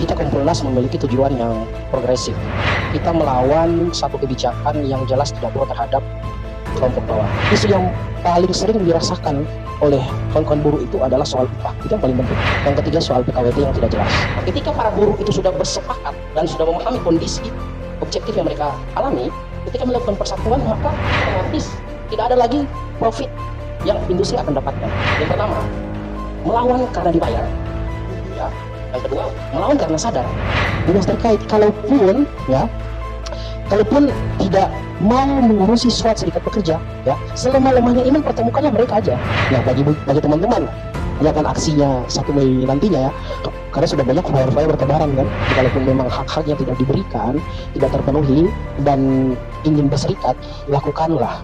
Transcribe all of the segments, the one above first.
Kita Kompolnas memiliki tujuan yang progresif. Kita melawan satu kebijakan yang jelas tidak pro terhadap kelompok bawah. Isu yang paling sering dirasakan oleh kawan-kawan buruh itu adalah soal upah. Itu yang paling penting. Yang ketiga soal PKWT yang tidak jelas. Ketika para buruh itu sudah bersepakat dan sudah memahami kondisi objektif yang mereka alami, ketika melakukan persatuan maka otomatis tidak ada lagi profit yang industri akan dapatkan. Yang pertama, melawan karena dibayar. Ya. Yang kedua, melawan karena sadar. Dinas terkait kalaupun tidak mau mengurusi suatu serikat pekerja, ya, selemah-lemahnya iman pertemukanlah mereka aja. Nah, bagi teman-teman yang akan aksinya 1 Mei nantinya, ya, karena sudah banyak flyer-flyer bertebaran kan, kalaupun memang hak-hak yang tidak diberikan, tidak terpenuhi dan ingin berserikat, lakukanlah.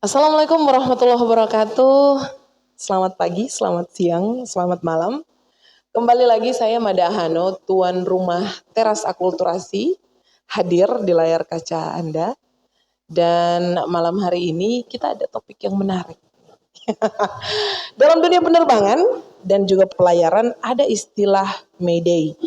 Assalamualaikum warahmatullahi wabarakatuh. Selamat pagi, selamat siang, selamat malam. Kembali lagi saya Mada Hano, tuan rumah Teras Akulturasi, hadir di layar kaca Anda. Dan malam hari ini kita ada topik yang menarik. Dalam dunia penerbangan dan juga pelayaran ada istilah Mayday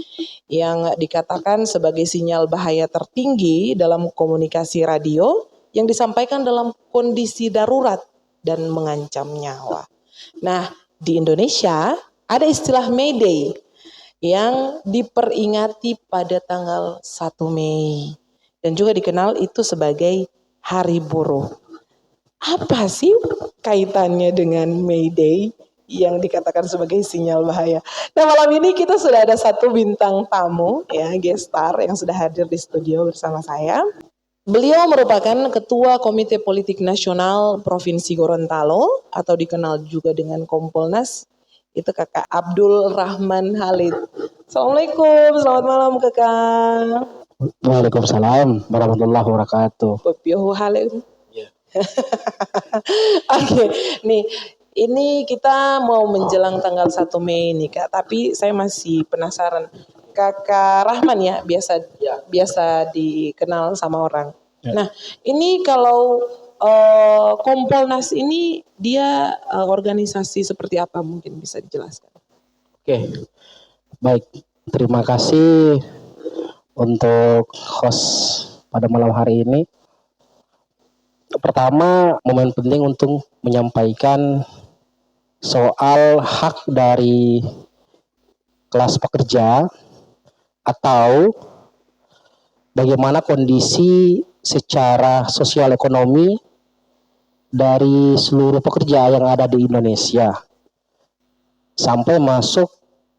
yang dikatakan sebagai sinyal bahaya tertinggi dalam komunikasi radio yang disampaikan dalam kondisi darurat dan mengancam nyawa. Nah, di Indonesia ada istilah Mayday yang diperingati pada tanggal 1 Mei dan juga dikenal itu sebagai Hari Buruh. Apa sih kaitannya dengan Mayday yang dikatakan sebagai sinyal bahaya? Nah, malam ini kita sudah ada satu bintang tamu, ya, guest star yang sudah hadir di studio bersama saya. Beliau merupakan Ketua Komite Politik Nasional Provinsi Gorontalo atau dikenal juga dengan Kompolnas. Itu Kakak Abdul Rahman Halid. Assalamualaikum, selamat malam Kakak. Waalaikumsalam warahmatullahi wabarakatuh. Popiohu Halid. Ya. Oke, nih ini kita mau menjelang tanggal 1 Mei nih Kak, tapi saya masih penasaran. Kakak Rahman ya, biasa dikenal sama orang. Ya. Nah, ini kalau Kompolnas ini dia organisasi seperti apa, mungkin bisa dijelaskan? Oke, baik. Terima kasih untuk host pada malam hari ini. Pertama, momen penting untuk menyampaikan soal hak dari kelas pekerja atau bagaimana kondisi secara sosial ekonomi dari seluruh pekerja yang ada di Indonesia sampai masuk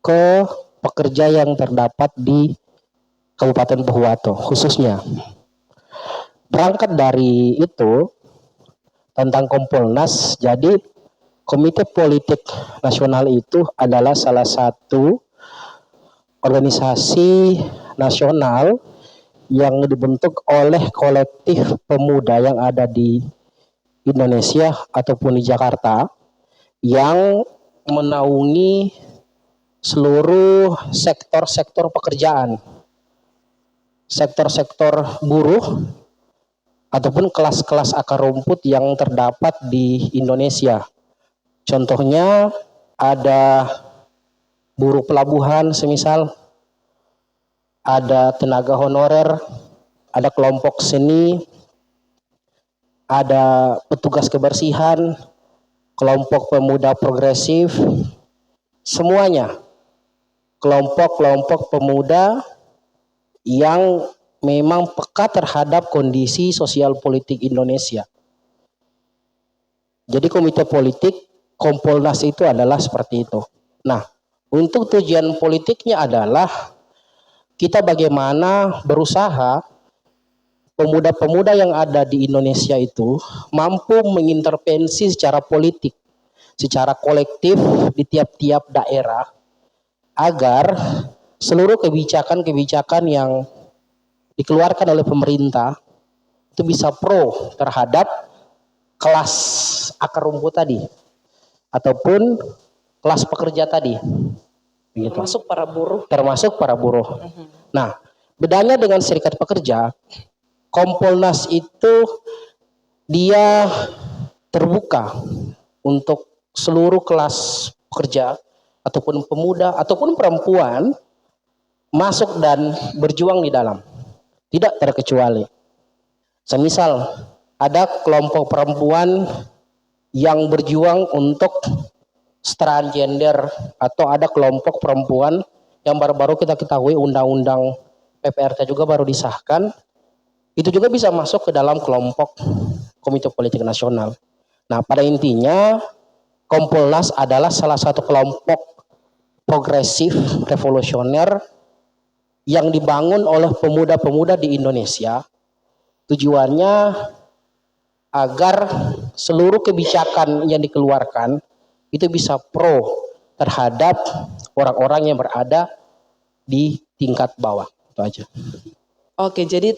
ke pekerja yang terdapat di Kabupaten Pohuwato khususnya. Berangkat dari itu tentang Kompolnas, jadi Komite Politik Nasional itu adalah salah satu organisasi nasional yang dibentuk oleh kolektif pemuda yang ada di Indonesia ataupun di Jakarta yang menaungi seluruh sektor-sektor pekerjaan, sektor-sektor buruh ataupun kelas-kelas akar rumput yang terdapat di Indonesia. Contohnya ada buruh pelabuhan semisal, ada tenaga honorer, ada kelompok seni, ada petugas kebersihan, kelompok pemuda progresif, semuanya kelompok-kelompok pemuda yang memang peka terhadap kondisi sosial politik Indonesia. Jadi komite politik Kompolnas itu adalah seperti itu. Nah, untuk tujuan politiknya adalah kita bagaimana berusaha pemuda-pemuda yang ada di Indonesia itu mampu mengintervensi secara politik, secara kolektif di tiap-tiap daerah agar seluruh kebijakan-kebijakan yang dikeluarkan oleh pemerintah itu bisa pro terhadap kelas akar rumput tadi ataupun kelas pekerja tadi, begitu. Termasuk para buruh. Nah, bedanya dengan serikat pekerja, Kompolnas itu dia terbuka untuk seluruh kelas pekerja ataupun pemuda ataupun perempuan masuk dan berjuang di dalam, tidak terkecuali. Semisal ada kelompok perempuan yang berjuang untuk kesetaraan gender, atau ada kelompok perempuan yang baru-baru kita ketahui undang-undang PPRT juga baru disahkan, itu juga bisa masuk ke dalam kelompok Komite Politik Nasional. Nah, pada intinya Kompolnas adalah salah satu kelompok progresif revolusioner yang dibangun oleh pemuda-pemuda di Indonesia. Tujuannya agar seluruh kebijakan yang dikeluarkan itu bisa pro terhadap orang-orang yang berada di tingkat bawah. Itu aja. Oke, jadi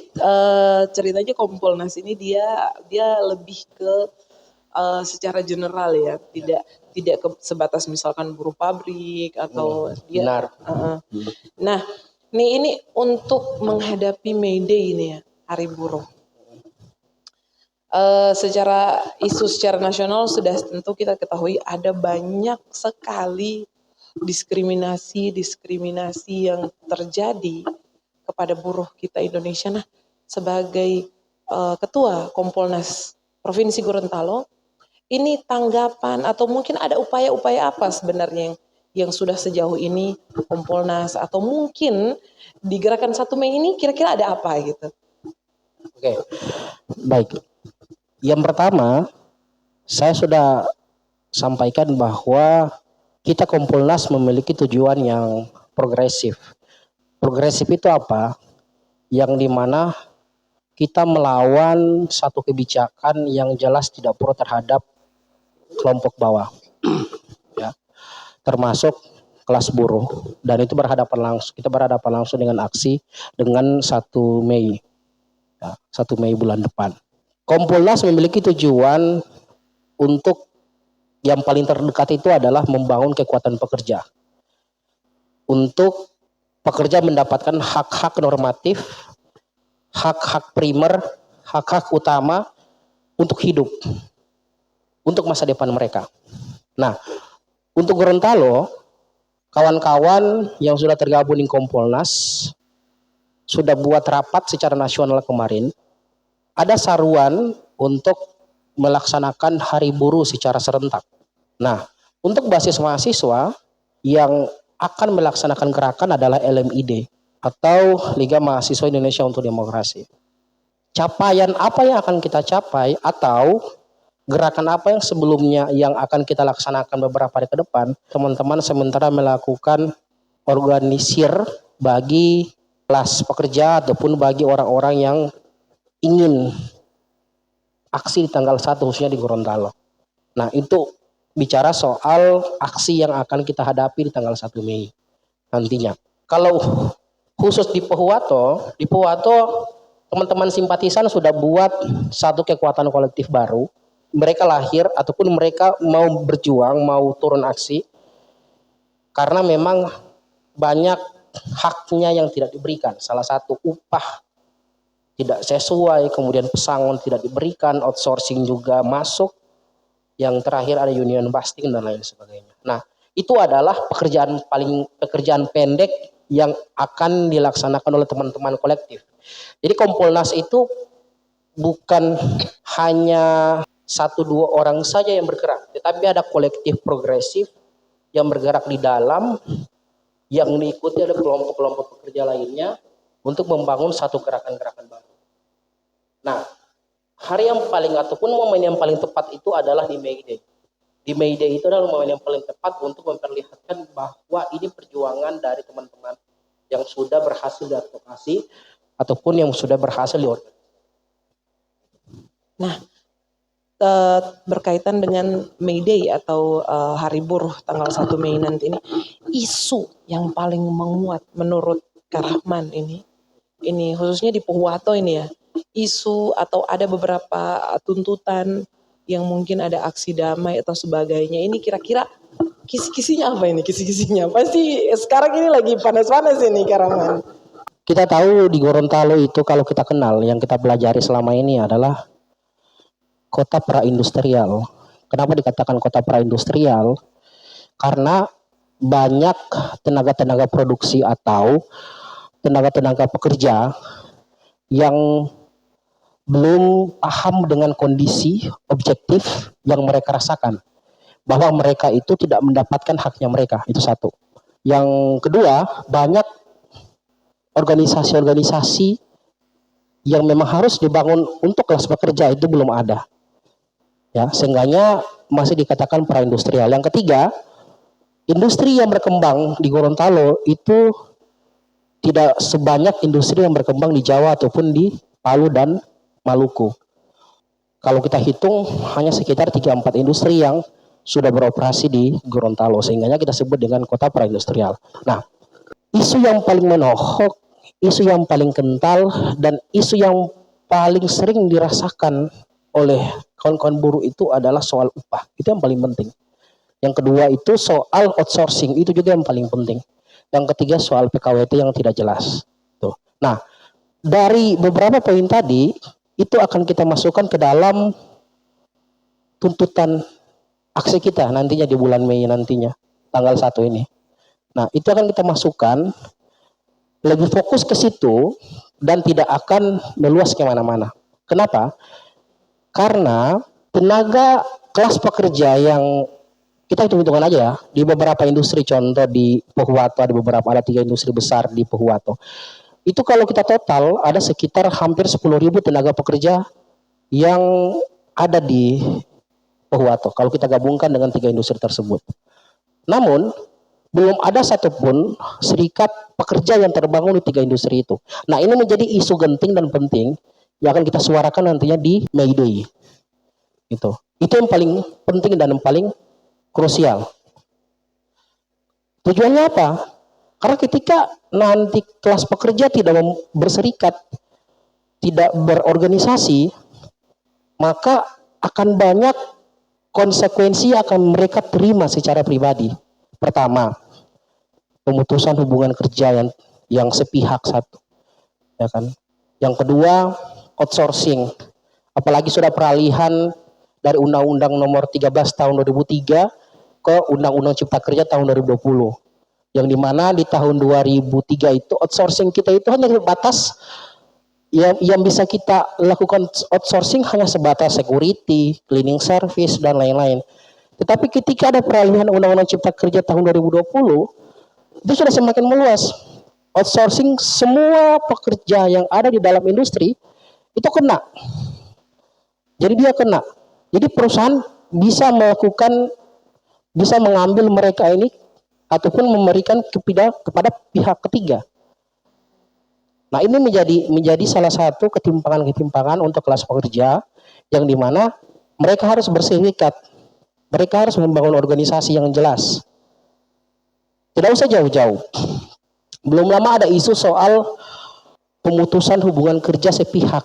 ceritanya Kompolnas ini dia lebih ke secara general ya, tidak sebatas misalkan buruh pabrik atau dia. Benar. Nah, ini untuk menghadapi May Day ini ya, Hari Buruh. Secara isu secara nasional sudah tentu kita ketahui ada banyak sekali diskriminasi yang terjadi kepada buruh kita Indonesia. Nah, sebagai ketua Kompolnas Provinsi Gorontalo, ini tanggapan atau mungkin ada upaya-upaya apa sebenarnya yang sudah sejauh ini Kompolnas atau mungkin di Gerakan 1 Mei ini kira-kira ada apa gitu? Oke, baik. Yang pertama, saya sudah sampaikan bahwa kita Kompolnas memiliki tujuan yang progresif. Progresif itu apa? Yang dimana kita melawan satu kebijakan yang jelas tidak pro terhadap kelompok bawah, ya, termasuk kelas buruh, dan itu kita berhadapan langsung dengan aksi dengan 1 Mei, ya, 1 Mei bulan depan. Kompolnas memiliki tujuan untuk yang paling terdekat itu adalah membangun kekuatan pekerja. Untuk pekerja mendapatkan hak-hak normatif, hak-hak primer, hak-hak utama untuk hidup, untuk masa depan mereka. Nah, untuk Gorontalo, kawan-kawan yang sudah tergabung di Kompolnas sudah buat rapat secara nasional kemarin. Ada saruan untuk melaksanakan Hari Buruh secara serentak. Nah, untuk basis mahasiswa yang akan melaksanakan gerakan adalah LMID atau Liga Mahasiswa Indonesia untuk Demokrasi. Capaian apa yang akan kita capai atau gerakan apa yang sebelumnya yang akan kita laksanakan beberapa hari ke depan, teman-teman sementara melakukan organisir bagi kelas pekerja ataupun bagi orang-orang yang ingin aksi di tanggal 1 khususnya di Gorontalo. Nah, itu bicara soal aksi yang akan kita hadapi di tanggal 1 Mei nantinya. Kalau khusus di Pohuwato teman-teman simpatisan sudah buat satu kekuatan kolektif baru. Mereka lahir ataupun mereka mau berjuang, mau turun aksi karena memang banyak haknya yang tidak diberikan. Salah satu upah tidak sesuai, kemudian pesangon tidak diberikan, outsourcing juga masuk, yang terakhir ada union busting dan lain sebagainya. Nah, itu adalah pekerjaan pendek yang akan dilaksanakan oleh teman-teman kolektif. Jadi Kompolnas itu bukan hanya 1-2 orang saja yang bergerak, tetapi ada kolektif progresif yang bergerak di dalam, yang diikuti oleh kelompok-kelompok pekerja lainnya untuk membangun satu gerakan-gerakan baru. Nah, hari yang paling ataupun momen yang paling tepat itu adalah di May Day. Di May Day itu adalah momen yang paling tepat untuk memperlihatkan bahwa ini perjuangan dari teman-teman yang sudah berhasil diadvokasi ataupun yang sudah berhasil diorganisasi. Nah, berkaitan dengan May Day atau Hari Buruh tanggal 1 Mei nanti ini, isu yang paling menguat menurut Kak Rahman ini khususnya di Pohuwato ini ya, isu atau ada beberapa tuntutan yang mungkin ada aksi damai atau sebagainya. Ini kira-kira kisi-kisinya apa ini? Kisi-kisinya pasti sekarang ini lagi panas-panas ini Karaman. Kita tahu di Gorontalo itu kalau kita kenal, yang kita pelajari selama ini adalah kota pra-industrial. Kenapa dikatakan kota pra-industrial? Karena banyak tenaga-tenaga produksi atau tenaga-tenaga pekerja yang belum paham dengan kondisi objektif yang mereka rasakan, bahwa mereka itu tidak mendapatkan haknya mereka. Itu satu. Yang kedua, banyak organisasi-organisasi yang memang harus dibangun untuk kelas pekerja itu belum ada, ya, seenggaknya masih dikatakan pra-industrial. Yang ketiga, industri yang berkembang di Gorontalo itu tidak sebanyak industri yang berkembang di Jawa ataupun di Palu dan Maluku. Kalau kita hitung hanya sekitar 3-4 industri yang sudah beroperasi di Gorontalo, sehingga kita sebut dengan kota pra-industrial. Nah, isu yang paling menohok, isu yang paling kental, dan isu yang paling sering dirasakan oleh kawan-kawan buruh itu adalah soal upah. Itu yang paling penting. Yang kedua itu soal outsourcing, itu juga yang paling penting. Yang ketiga soal PKWT yang tidak jelas. Tuh. Nah, dari beberapa poin tadi, itu akan kita masukkan ke dalam tuntutan aksi kita nantinya di bulan Mei nantinya, tanggal 1 ini. Nah, itu akan kita masukkan, lebih fokus ke situ dan tidak akan meluas kemana-mana. Kenapa? Karena tenaga kelas pekerja yang kita hitung-hitungan aja ya, di beberapa industri, contoh di Pohuwato ada 3 industri besar di Pohuwato. Itu kalau kita total ada sekitar hampir 10.000 tenaga pekerja yang ada di Pohuwato kalau kita gabungkan dengan 3 industri tersebut. Namun belum ada satupun serikat pekerja yang terbangun di 3 industri itu. Nah, ini menjadi isu genting dan penting yang akan kita suarakan nantinya di May Day. Itu yang paling penting dan yang paling krusial. Tujuannya apa? Karena ketika nanti kelas pekerja tidak berserikat, tidak berorganisasi, maka akan banyak konsekuensi yang akan mereka terima secara pribadi. Pertama, pemutusan hubungan kerja yang sepihak satu, ya kan. Yang kedua, outsourcing. Apalagi sudah peralihan dari Undang-Undang Nomor 13 Tahun 2003 ke Undang-Undang Cipta Kerja tahun 2020. Yang dimana di tahun 2003 itu outsourcing kita itu hanya terbatas, yang bisa kita lakukan outsourcing hanya sebatas security, cleaning service, dan lain-lain. Tetapi ketika ada peralihan Undang-Undang Cipta Kerja tahun 2020, itu sudah semakin meluas. Outsourcing semua pekerja yang ada di dalam industri itu kena. Jadi dia kena. Jadi perusahaan bisa mengambil mereka ini ataupun memberikan kepada pihak ketiga. Nah, ini menjadi salah satu ketimpangan untuk kelas pekerja yang dimana mereka harus berserikat, mereka harus membangun organisasi yang jelas. Tidak usah jauh-jauh. Belum lama ada isu soal pemutusan hubungan kerja sepihak.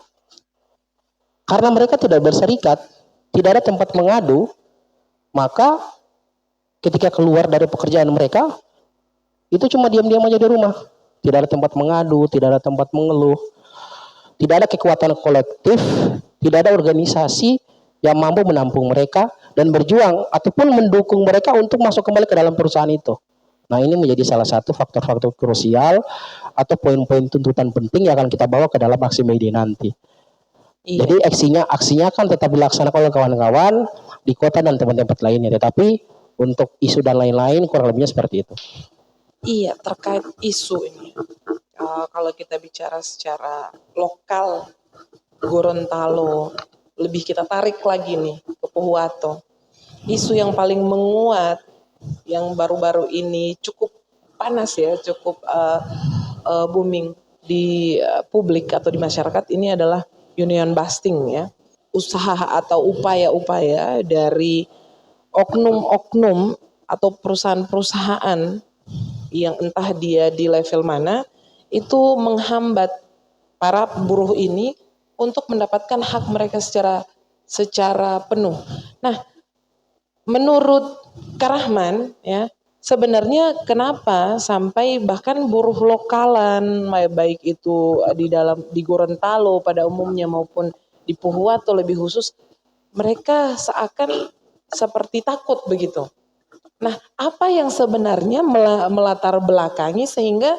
Karena mereka tidak berserikat, tidak ada tempat mengadu, maka ketika keluar dari pekerjaan mereka, itu cuma diam-diam aja di rumah. Tidak ada tempat mengadu, tidak ada tempat mengeluh, tidak ada kekuatan kolektif, tidak ada organisasi yang mampu menampung mereka dan berjuang ataupun mendukung mereka untuk masuk kembali ke dalam perusahaan itu. Nah, ini menjadi salah satu faktor-faktor krusial atau poin-poin tuntutan penting yang akan kita bawa ke dalam aksi May Day nanti. Iya. Jadi aksinya akan tetap dilaksanakan oleh kawan-kawan di kota dan tempat-tempat lainnya. Tetapi untuk isu dan lain-lain kurang lebihnya seperti itu. Iya, terkait isu ini. Kalau kita bicara secara lokal, Gorontalo, lebih kita tarik lagi nih ke Pohuwato. Isu yang paling menguat, yang baru-baru ini cukup panas ya, cukup booming di publik atau di masyarakat ini adalah union busting ya. Usaha atau upaya-upaya dari oknum-oknum atau perusahaan-perusahaan yang entah dia di level mana itu menghambat para buruh ini untuk mendapatkan hak mereka secara secara penuh. Nah, menurut Kak Rahman ya, sebenarnya kenapa sampai bahkan buruh lokalan baik itu di Gorontalo pada umumnya maupun di Pohuwato lebih khusus, mereka seakan seperti takut begitu. Nah, apa yang sebenarnya melatar belakangi sehingga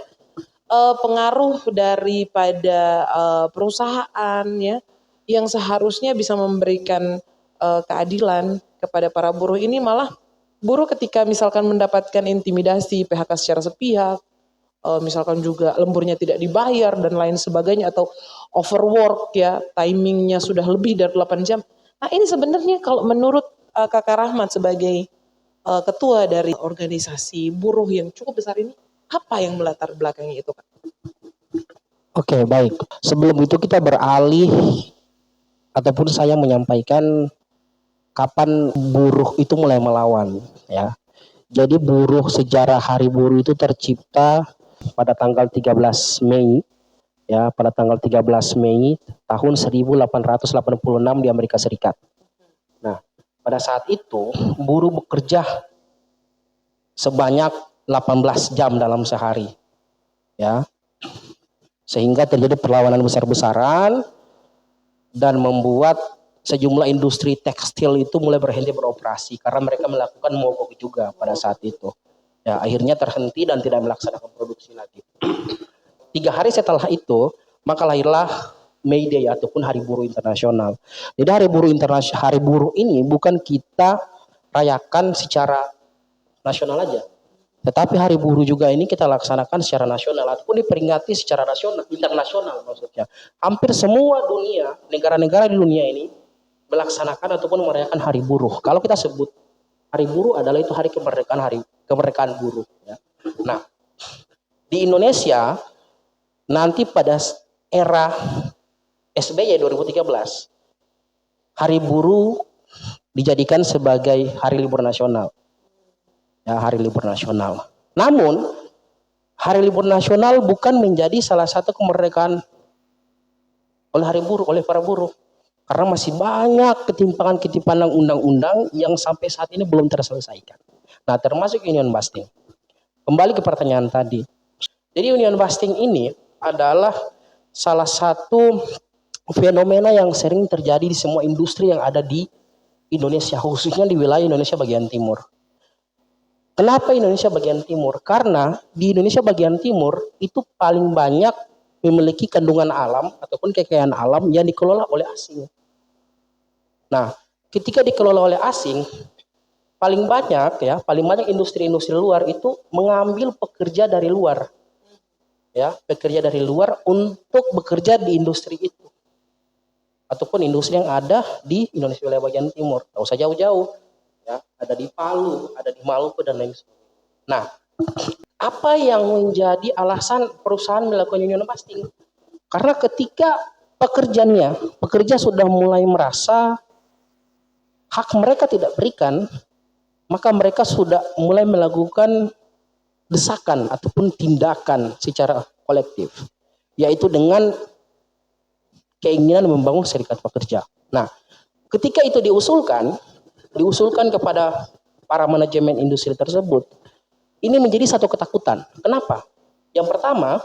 pengaruh daripada perusahaan ya yang seharusnya bisa memberikan keadilan kepada para buruh ini malah buruh ketika misalkan mendapatkan intimidasi PHK secara sepihak, misalkan juga lemburnya tidak dibayar dan lain sebagainya atau overwork ya, timingnya sudah lebih dari 8 jam. Nah, ini sebenarnya kalau menurut Kakak Rahmat sebagai ketua dari organisasi buruh yang cukup besar ini, apa yang melatar belakangnya itu, Kak? Oke, baik. Sebelum itu kita beralih ataupun saya menyampaikan kapan buruh itu mulai melawan ya. Jadi buruh sejarah Hari Buruh itu tercipta pada tanggal 13 Mei ya, pada tanggal 13 Mei tahun 1886 di Amerika Serikat. Nah, pada saat itu buruh bekerja sebanyak 18 jam dalam sehari ya. Sehingga terjadi perlawanan besar-besaran dan membuat sejumlah industri tekstil itu mulai berhenti beroperasi karena mereka melakukan mogok juga pada saat itu. Ya, akhirnya terhenti dan tidak melaksanakan produksi lagi. 3 hari setelah itu, maka lahirlah May Day ataupun Hari Buruh Internasional. Jadi Hari Buruh ini bukan kita rayakan secara nasional aja. Tetapi Hari Buruh juga ini kita laksanakan secara nasional ataupun diperingati secara nasional, internasional maksudnya. Hampir semua dunia, negara-negara di dunia ini melaksanakan ataupun merayakan Hari Buruh. Kalau kita sebut Hari Buruh adalah itu hari kemerdekaan buruh. Ya. Nah, di Indonesia nanti pada era SBY 2013, Hari Buruh dijadikan sebagai hari libur nasional. Ya, hari libur nasional. Namun, hari libur nasional bukan menjadi salah satu kemerdekaan oleh para buruh. Karena masih banyak ketimpangan-ketimpangan undang-undang yang sampai saat ini belum terselesaikan. Nah, termasuk union busting. Kembali ke pertanyaan tadi. Jadi union busting ini adalah salah satu fenomena yang sering terjadi di semua industri yang ada di Indonesia, khususnya di wilayah Indonesia bagian timur. Kenapa Indonesia bagian timur? Karena di Indonesia bagian timur itu paling banyak memiliki kandungan alam ataupun kekayaan alam yang dikelola oleh asing. Nah, ketika dikelola oleh asing, paling banyak industri-industri luar itu mengambil pekerja dari luar. Ya, pekerja dari luar untuk bekerja di industri itu. Ataupun industri yang ada di Indonesia wilayah bagian timur. Tidak usah jauh-jauh. Ya, ada di Palu, ada di Maluku dan lain sebagainya. Nah, apa yang menjadi alasan perusahaan melakukan union busting? Karena ketika pekerja sudah mulai merasa hak mereka tidak berikan, maka mereka sudah mulai melakukan desakan ataupun tindakan secara kolektif, yaitu dengan keinginan membangun serikat pekerja. Nah, ketika itu diusulkan kepada para manajemen industri tersebut, ini menjadi satu ketakutan. Kenapa? Yang pertama,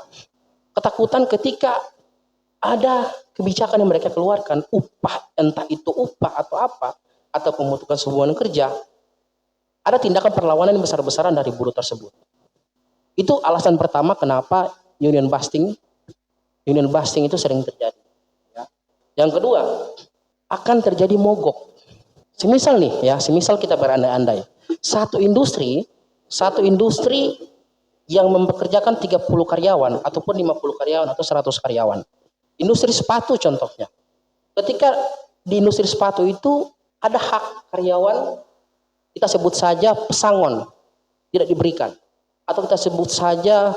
ketakutan ketika ada kebijakan yang mereka keluarkan, upah, entah itu upah atau apa, atau pemutusan hubungan kerja, ada tindakan perlawanan yang besar-besaran dari buruh tersebut. Itu alasan pertama kenapa union busting itu sering terjadi. Ya. Yang kedua, akan terjadi mogok. Semisal kita berandai-andai, satu industri yang mempekerjakan 30 karyawan ataupun 50 karyawan atau 100 karyawan. Industri sepatu contohnya. Ketika di industri sepatu itu ada hak karyawan, kita sebut saja pesangon, tidak diberikan. Atau kita sebut saja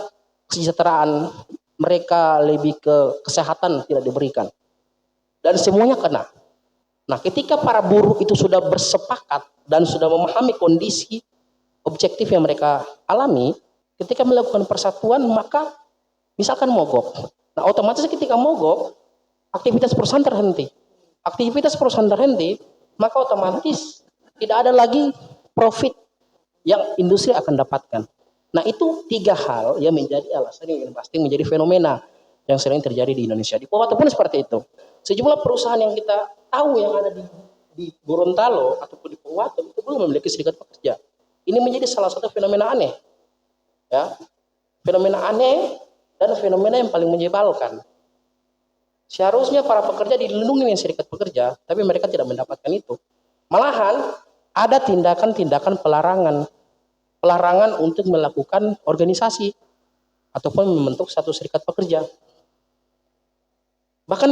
kesejahteraan mereka lebih ke kesehatan tidak diberikan. Dan semuanya kena. Nah, ketika para buruh itu sudah bersepakat dan sudah memahami kondisi objektif yang mereka alami, ketika melakukan persatuan maka misalkan mogok. Nah, otomatis ketika mogok, aktivitas perusahaan terhenti. aktivitas perusahaan terhenti, maka otomatis tidak ada lagi profit yang industri akan dapatkan. Nah, itu 3 hal yang menjadi alasan yang pasti menjadi fenomena yang sering terjadi di Indonesia. Di Pohuwato pun seperti itu. Sejumlah perusahaan yang kita tahu yang ada di Gorontalo ataupun di Pohuwato itu belum memiliki serikat pekerja. Ini menjadi salah satu fenomena aneh. Ya. Fenomena aneh dan fenomena yang paling menyebalkan. Seharusnya para pekerja dilindungi dengan serikat pekerja, tapi mereka tidak mendapatkan itu. Malahan ada tindakan-tindakan pelarangan untuk melakukan organisasi ataupun membentuk satu serikat pekerja. Bahkan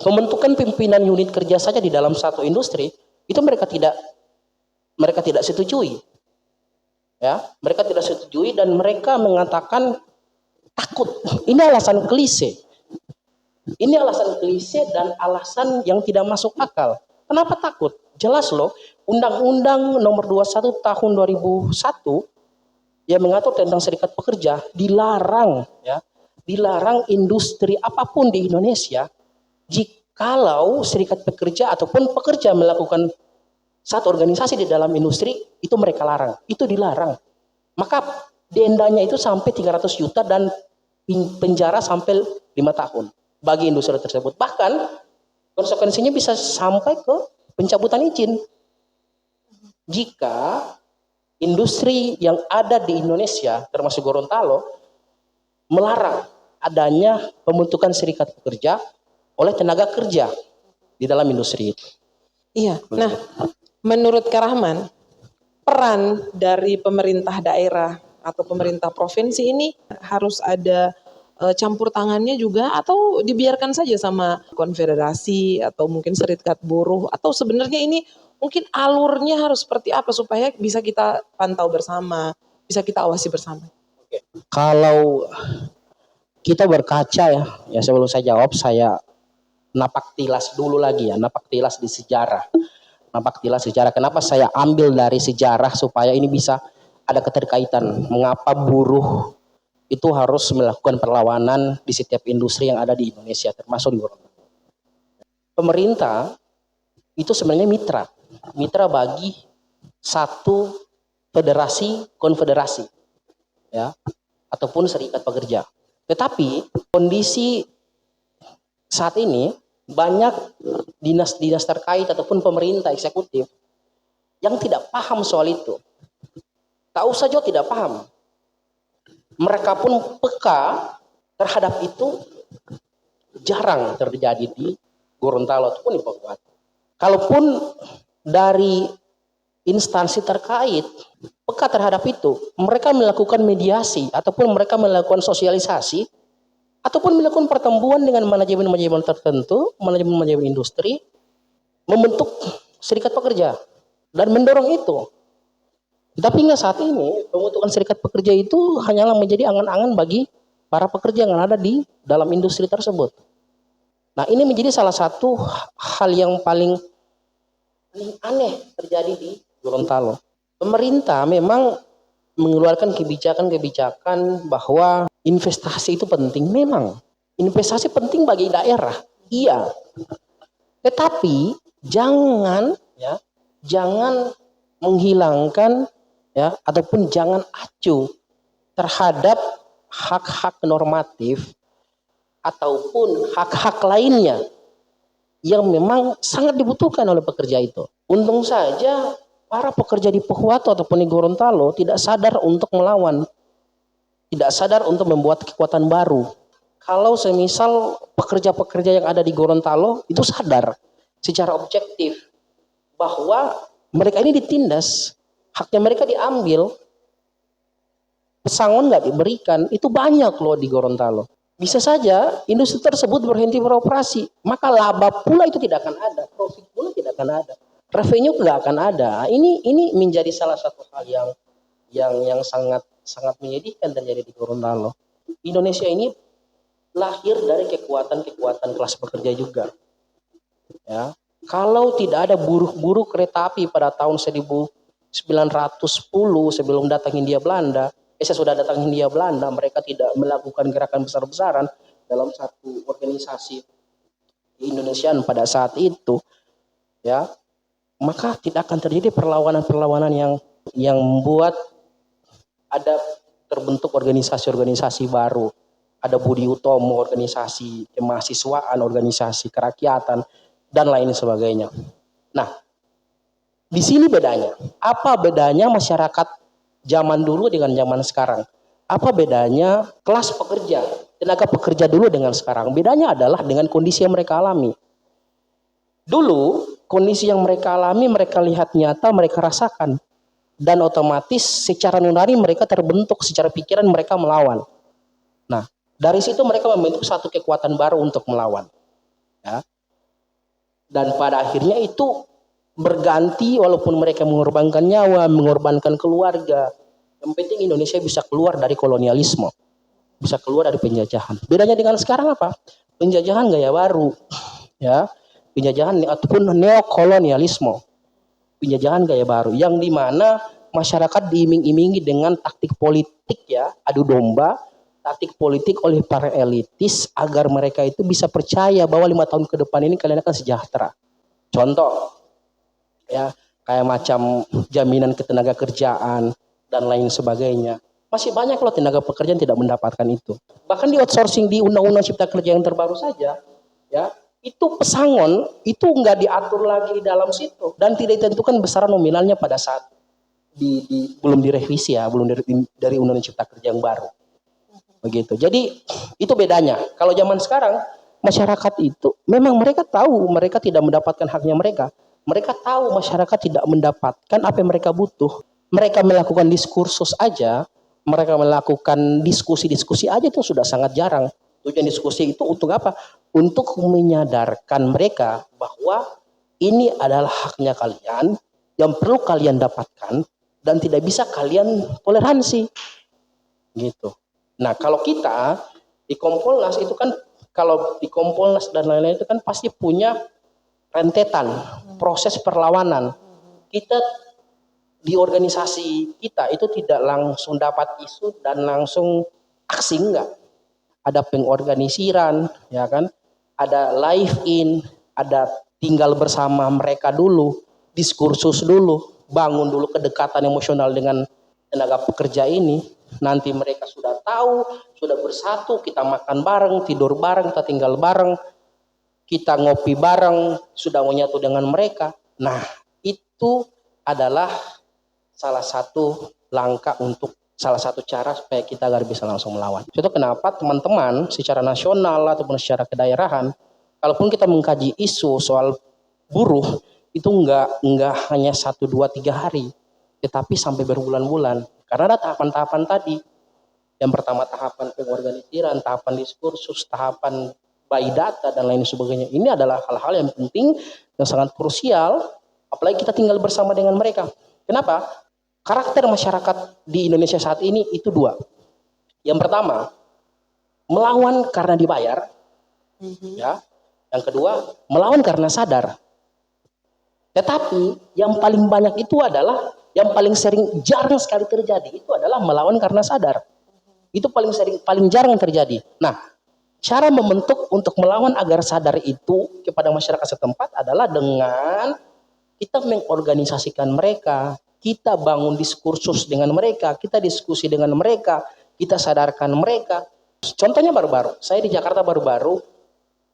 pembentukan pimpinan unit kerja saja di dalam satu industri itu mereka tidak setujui. Ya, mereka tidak setujui dan mereka mengatakan takut. Ini alasan klise. Ini alasan klise dan alasan yang tidak masuk akal. Kenapa takut? Jelas loh, Undang-Undang Nomor 21 Tahun 2001 yang mengatur tentang serikat pekerja dilarang, ya, dilarang industri apapun di Indonesia jikalau serikat pekerja ataupun pekerja melakukan satu organisasi di dalam industri itu mereka larang, itu dilarang. Maka dendanya itu sampai 300 juta dan penjara sampai 5 tahun bagi industri tersebut. Bahkan konsekuensinya bisa sampai ke pencabutan izin. Jika industri yang ada di Indonesia termasuk Gorontalo melarang adanya pembentukan serikat pekerja oleh tenaga kerja di dalam industri itu. Iya. Nah, menurut Kak Rahman, peran dari pemerintah daerah atau pemerintah provinsi ini harus ada campur tangannya juga atau dibiarkan saja sama konfederasi atau mungkin serikat buruh, atau sebenarnya ini mungkin alurnya harus seperti apa supaya bisa kita pantau bersama, bisa kita awasi bersama? Oke. Kalau kita berkaca ya sebelum saya jawab saya napak tilas dulu lagi ya, napak tilas di sejarah. Napak tilas sejarah. Kenapa saya ambil dari sejarah supaya ini bisa ada keterkaitan mengapa buruh itu harus melakukan perlawanan di setiap industri yang ada di Indonesia termasuk di Gorontalo. Pemerintah itu sebenarnya mitra bagi satu federasi konfederasi ya ataupun serikat pekerja. Tetapi kondisi saat ini banyak dinas-dinas terkait ataupun pemerintah eksekutif yang tidak paham soal itu. Tahu saja tidak paham. Mereka pun peka terhadap itu jarang terjadi di Gorontalo ataupun di Pohuwato. Kalaupun dari instansi terkait peka terhadap itu, mereka melakukan mediasi ataupun mereka melakukan sosialisasi ataupun melakukan pertemuan dengan manajemen-manajemen tertentu, manajemen-manajemen industri, membentuk serikat pekerja dan mendorong itu. Tapi hingga saat ini pembentukan serikat pekerja itu hanyalah menjadi angan-angan bagi para pekerja yang ada di dalam industri tersebut. Nah, ini menjadi salah satu hal yang paling aneh terjadi di Gorontalo. Pemerintah memang mengeluarkan kebijakan-kebijakan bahwa investasi itu penting. Memang investasi penting bagi daerah, iya. Tetapi jangan menghilangkan ataupun jangan acuh terhadap hak-hak normatif ataupun hak-hak lainnya yang memang sangat dibutuhkan oleh pekerja itu. Untung saja para pekerja di Pohuwato ataupun di Gorontalo tidak sadar untuk melawan, tidak sadar untuk membuat kekuatan baru. Kalau semisal pekerja-pekerja yang ada di Gorontalo itu sadar secara objektif bahwa mereka ini ditindas, haknya mereka diambil, pesangon nggak diberikan, itu banyak loh di Gorontalo. Bisa saja industri tersebut berhenti beroperasi, maka laba pula itu tidak akan ada, profit pula tidak akan ada, revenue nggak akan ada. Ini menjadi salah satu hal yang sangat menyedihkan terjadi di Gorontalo. Indonesia ini lahir dari kekuatan kelas pekerja juga. Ya, kalau tidak ada buruh kereta api pada tahun 1910 sebelum datang Hindia Belanda, sesudah datang Hindia Belanda, mereka tidak melakukan gerakan besar-besaran dalam satu organisasi Indonesiaan pada saat itu, ya, maka tidak akan terjadi perlawanan-perlawanan yang membuat ada terbentuk organisasi-organisasi baru. Ada Budi Utomo, organisasi kemahasiswaan, organisasi kerakyatan, dan lain sebagainya. Nah, di sini bedanya. Apa bedanya masyarakat zaman dulu dengan zaman sekarang? Apa bedanya kelas pekerja, tenaga pekerja dulu dengan sekarang? Bedanya adalah dengan kondisi yang mereka alami. Dulu, kondisi yang mereka alami, mereka lihat nyata, mereka rasakan. Dan otomatis secara nurani mereka terbentuk, secara pikiran mereka melawan. Nah, dari situ mereka membentuk satu kekuatan baru untuk melawan. Ya. Dan pada akhirnya itu berganti walaupun mereka mengorbankan nyawa, mengorbankan keluarga. Yang penting Indonesia bisa keluar dari kolonialisme. Bisa keluar dari penjajahan. Bedanya dengan sekarang apa? Penjajahan gaya baru. Ya. Penjajahan ataupun neokolonialisme. Penjajahan gaya baru. Yang dimana masyarakat diiming-imingi dengan taktik politik, ya, adu domba, taktik politik oleh para elitis agar mereka itu bisa percaya bahwa 5 tahun ke depan ini kalian akan sejahtera. Contoh, ya, kayak macam jaminan ketenaga kerjaan dan lain sebagainya. Masih banyak loh tenaga pekerjaan tidak mendapatkan itu. Bahkan di outsourcing di Undang-Undang Cipta Kerja yang terbaru saja, ya, itu pesangon itu nggak diatur lagi di dalam situ dan tidak ditentukan besaran nominalnya pada saat belum direvisi, ya, belum dari Undang-Undang Cipta Kerja yang baru. Begitu. Jadi itu bedanya. Kalau zaman sekarang masyarakat itu memang mereka tahu mereka tidak mendapatkan haknya mereka. Mereka tahu masyarakat tidak mendapatkan apa yang mereka butuh. Mereka melakukan diskursus aja, mereka melakukan diskusi-diskusi aja itu sudah sangat jarang. Tujuan diskusi itu untuk apa? Untuk menyadarkan mereka bahwa ini adalah haknya kalian yang perlu kalian dapatkan dan tidak bisa kalian toleransi. Gitu. Nah, kalau kita di Kompolnas itu kan, kalau di Kompolnas dan lain-lain itu kan pasti punya rentetan proses perlawanan. Kita di organisasi kita itu tidak langsung dapat isu dan langsung aksi, enggak. Ada pengorganisiran, ya kan? Ada live in, ada tinggal bersama mereka dulu, diskursus dulu, bangun dulu kedekatan emosional dengan tenaga pekerja ini. Nanti mereka sudah tahu, sudah bersatu, kita makan bareng, tidur bareng, kita tinggal bareng, kita ngopi bareng, sudah menyatu dengan mereka. Nah, itu adalah salah satu langkah untuk salah satu cara supaya kita agar bisa langsung melawan. Itu kenapa teman-teman secara nasional ataupun secara kedaerahan, kalaupun kita mengkaji isu soal buruh, itu enggak hanya 1, 2, 3 hari, tetapi sampai berbulan-bulan. Karena ada tahapan-tahapan tadi. Yang pertama tahapan pengorganisiran, tahapan diskursus, tahapan by data dan lain sebagainya. Ini adalah hal-hal yang penting, yang sangat krusial, apalagi kita tinggal bersama dengan mereka. Kenapa? Karakter masyarakat di Indonesia saat ini itu 2. Yang pertama, melawan karena dibayar. Ya. Yang kedua, melawan karena sadar. Tetapi yang paling banyak itu adalah, yang paling sering, jarang sekali terjadi, itu adalah melawan karena sadar. Itu paling sering, paling jarang terjadi. Nah, cara membentuk untuk melawan agar sadar itu kepada masyarakat setempat adalah dengan kita mengorganisasikan mereka, kita bangun diskursus dengan mereka, kita diskusi dengan mereka, kita sadarkan mereka. Contohnya baru-baru, saya di Jakarta baru-baru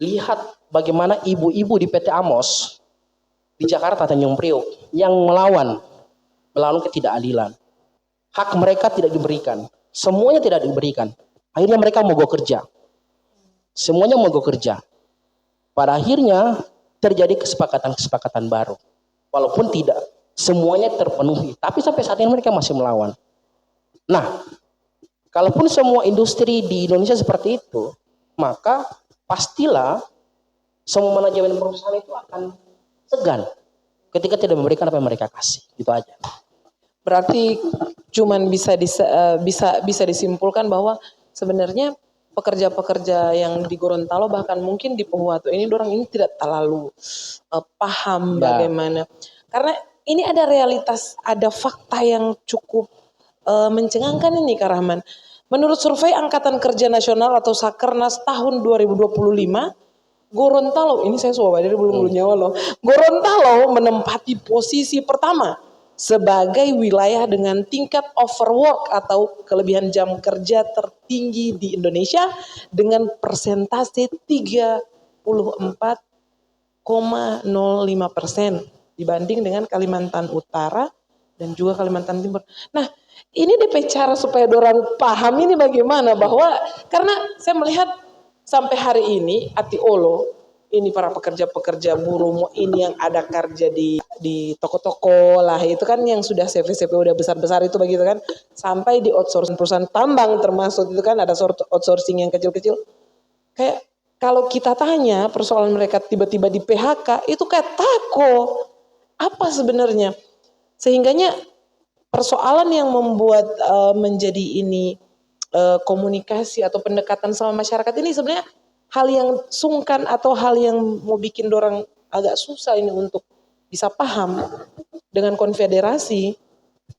lihat bagaimana ibu-ibu di PT Amos di Jakarta Tanjung Priok yang melawan ketidakadilan. Hak mereka tidak diberikan, semuanya tidak diberikan. Akhirnya mereka mogok kerja. Semuanya mogok kerja. Pada akhirnya terjadi kesepakatan-kesepakatan baru. Walaupun tidak semuanya terpenuhi, tapi sampai saat ini mereka masih melawan. Nah, kalaupun semua industri di Indonesia seperti itu, maka pastilah semua manajemen perusahaan itu akan segan ketika tidak memberikan apa yang mereka kasih. Gitu aja. Berarti cuman bisa disimpulkan bahwa sebenarnya pekerja-pekerja yang di Gorontalo bahkan mungkin di Pohuwato ini orang ini tidak terlalu paham bagaimana. Karena ini ada realitas, ada fakta yang cukup mencengangkan ini, Kak Rahman. Menurut survei Angkatan Kerja Nasional atau Sakernas tahun 2025, Gorontalo, ini saya sudah dari belum nyawa loh. Gorontalo menempati posisi pertama sebagai wilayah dengan tingkat overwork atau kelebihan jam kerja tertinggi di Indonesia dengan persentase 34,05% dibanding dengan Kalimantan Utara dan juga Kalimantan Timur. Nah, ini DP cara supaya orang paham ini bagaimana, bahwa karena saya melihat sampai hari ini Atiolo ini para pekerja-pekerja buruh ini yang ada kerja di toko-toko lah, itu kan yang sudah CV udah besar-besar itu begitu kan, sampai di outsourcing perusahaan tambang termasuk itu kan ada outsourcing yang kecil-kecil. Kayak kalau kita tanya persoalan mereka tiba-tiba di PHK itu kayak tako. Apa sebenarnya? Sehingganya persoalan yang membuat menjadi ini komunikasi atau pendekatan sama masyarakat ini sebenarnya hal yang sungkan atau hal yang mau bikin dorang agak susah ini untuk bisa paham dengan konfederasi,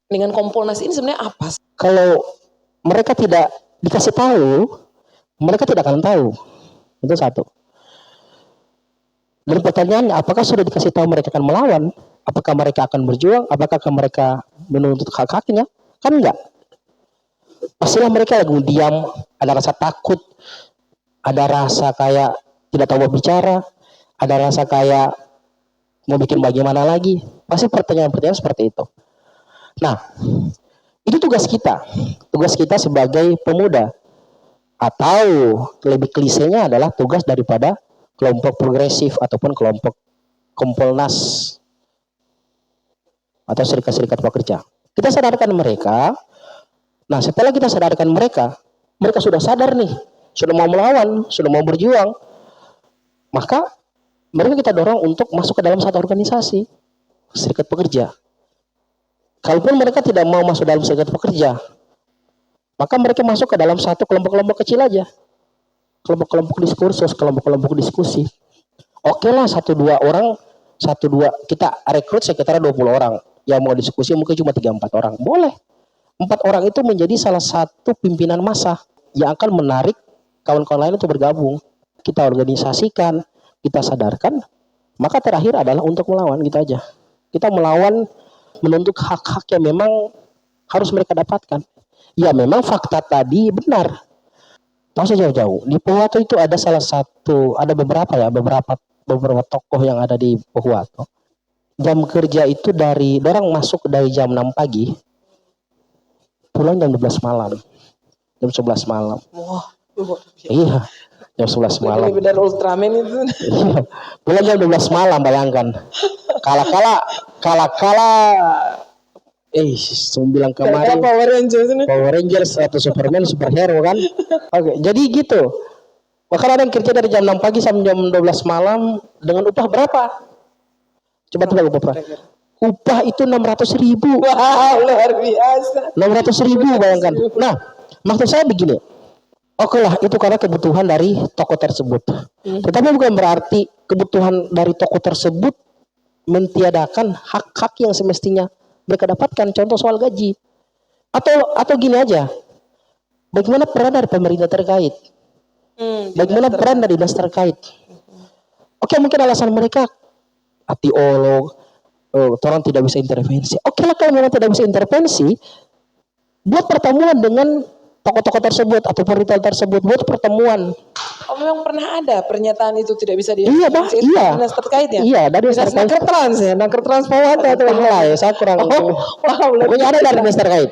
dengan Kompolnas ini sebenarnya apa? Kalau mereka tidak dikasih tahu, mereka tidak akan tahu. Itu satu. Dan pertanyaannya, apakah sudah dikasih tahu mereka akan melawan? Apakah mereka akan berjuang? Apakah mereka menuntut hak-haknya? Kan enggak. Pastilah mereka lagi diam, ada rasa takut, ada rasa kayak tidak tahu berbicara, ada rasa kayak mau bikin bagaimana lagi. Pasti pertanyaan-pertanyaan seperti itu. Nah, itu tugas kita. Tugas kita sebagai pemuda. Atau lebih klisenya adalah tugas daripada kelompok progresif ataupun kelompok Kompolnas atau serikat-serikat pekerja. Kita sadarkan mereka. Nah, setelah kita sadarkan mereka, mereka sudah sadar nih, sudah mau melawan, sudah mau berjuang. Maka mereka kita dorong untuk masuk ke dalam satu organisasi, serikat pekerja. Kalaupun mereka tidak mau masuk dalam serikat pekerja, maka mereka masuk ke dalam satu kelompok-kelompok kecil aja. Kelompok-kelompok diskursus, kelompok-kelompok diskusi. Oke lah, 1-2 orang, 1-2 kita rekrut sekitar 20 orang. Yang mau diskusi mungkin cuma 3-4 orang. Boleh. 4 orang itu menjadi salah satu pimpinan massa yang akan menarik kawan-kawan lain untuk bergabung. Kita organisasikan, kita sadarkan, maka terakhir adalah untuk melawan, gitu aja. Kita melawan, menuntut hak-hak yang memang harus mereka dapatkan. Ya memang fakta tadi benar. Tahu saja jauh-jauh. Di Pohuwato itu ada beberapa tokoh yang ada di Pohuwato. Jam kerja itu orang masuk dari jam 6 pagi, pulang jam 12 malam. Jam 11 malam. Wah, iya. Jam 11 malam. Lebih dari Ultraman itu. Iya. Pulang jam 12 malam, bayangkan. Kala-kala bilang kemarin Power Rangers atau Superman, superhero kan. Oke, jadi gitu. Bahkan ada yang kerja dari jam 6 pagi sampai jam 12 malam dengan upah berapa? Coba tebak upah. Upah itu 600.000. Wah, luar biasa. 600.000, bayangkan. Nah, maksud saya begini. Oke lah, itu karena kebutuhan dari toko tersebut. Tetapi bukan berarti kebutuhan dari toko tersebut mentiadakan hak-hak yang semestinya mereka dapatkan. Contoh soal gaji. Atau gini aja. Bagaimana peran dari pemerintah terkait? Bagaimana peran dari dinas terkait? Oke, mungkin alasan mereka Atiolo, orang tidak bisa intervensi. Oke lah, kalau memang tidak bisa intervensi, buat pertemuan dengan tokoh-tokoh tersebut atau pemerintah tersebut, buat pertemuan. Oh, memang pernah ada pernyataan itu tidak bisa Iya, Pak. Iya. Dinas terkait ya? Iya, dari Dinas terkait. Naker Trans Pohuwato atau yang lain. Saya kurang tahu. Pokoknya ada dari dinas terkait.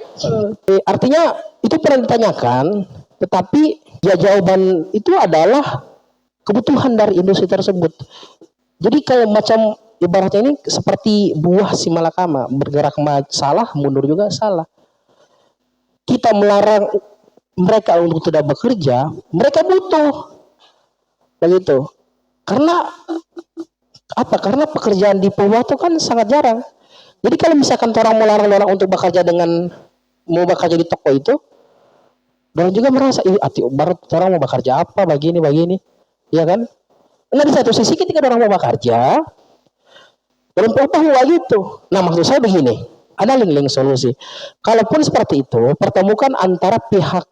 Artinya itu pernah ditanyakan, tetapi ya jawaban itu adalah kebutuhan dari industri tersebut. Jadi kayak macam ibaratnya ini seperti buah si malakama, bergerak salah, mundur juga salah. Kita melarang mereka untuk tidak bekerja, mereka butuh. Begitu. Karena apa? Karena pekerjaan di Pohuwato kan sangat jarang. Jadi kalau misalkan orang melarang orang untuk bekerja mau bekerja di toko itu, orang juga merasa, baru orang mau bekerja apa, begini, ya kan? Nah, di satu sisi ketika orang mau bekerja, orang bahwa gitu. Nah, maksud saya begini, ada link solusi. Kalaupun seperti itu, pertemukan antara pihak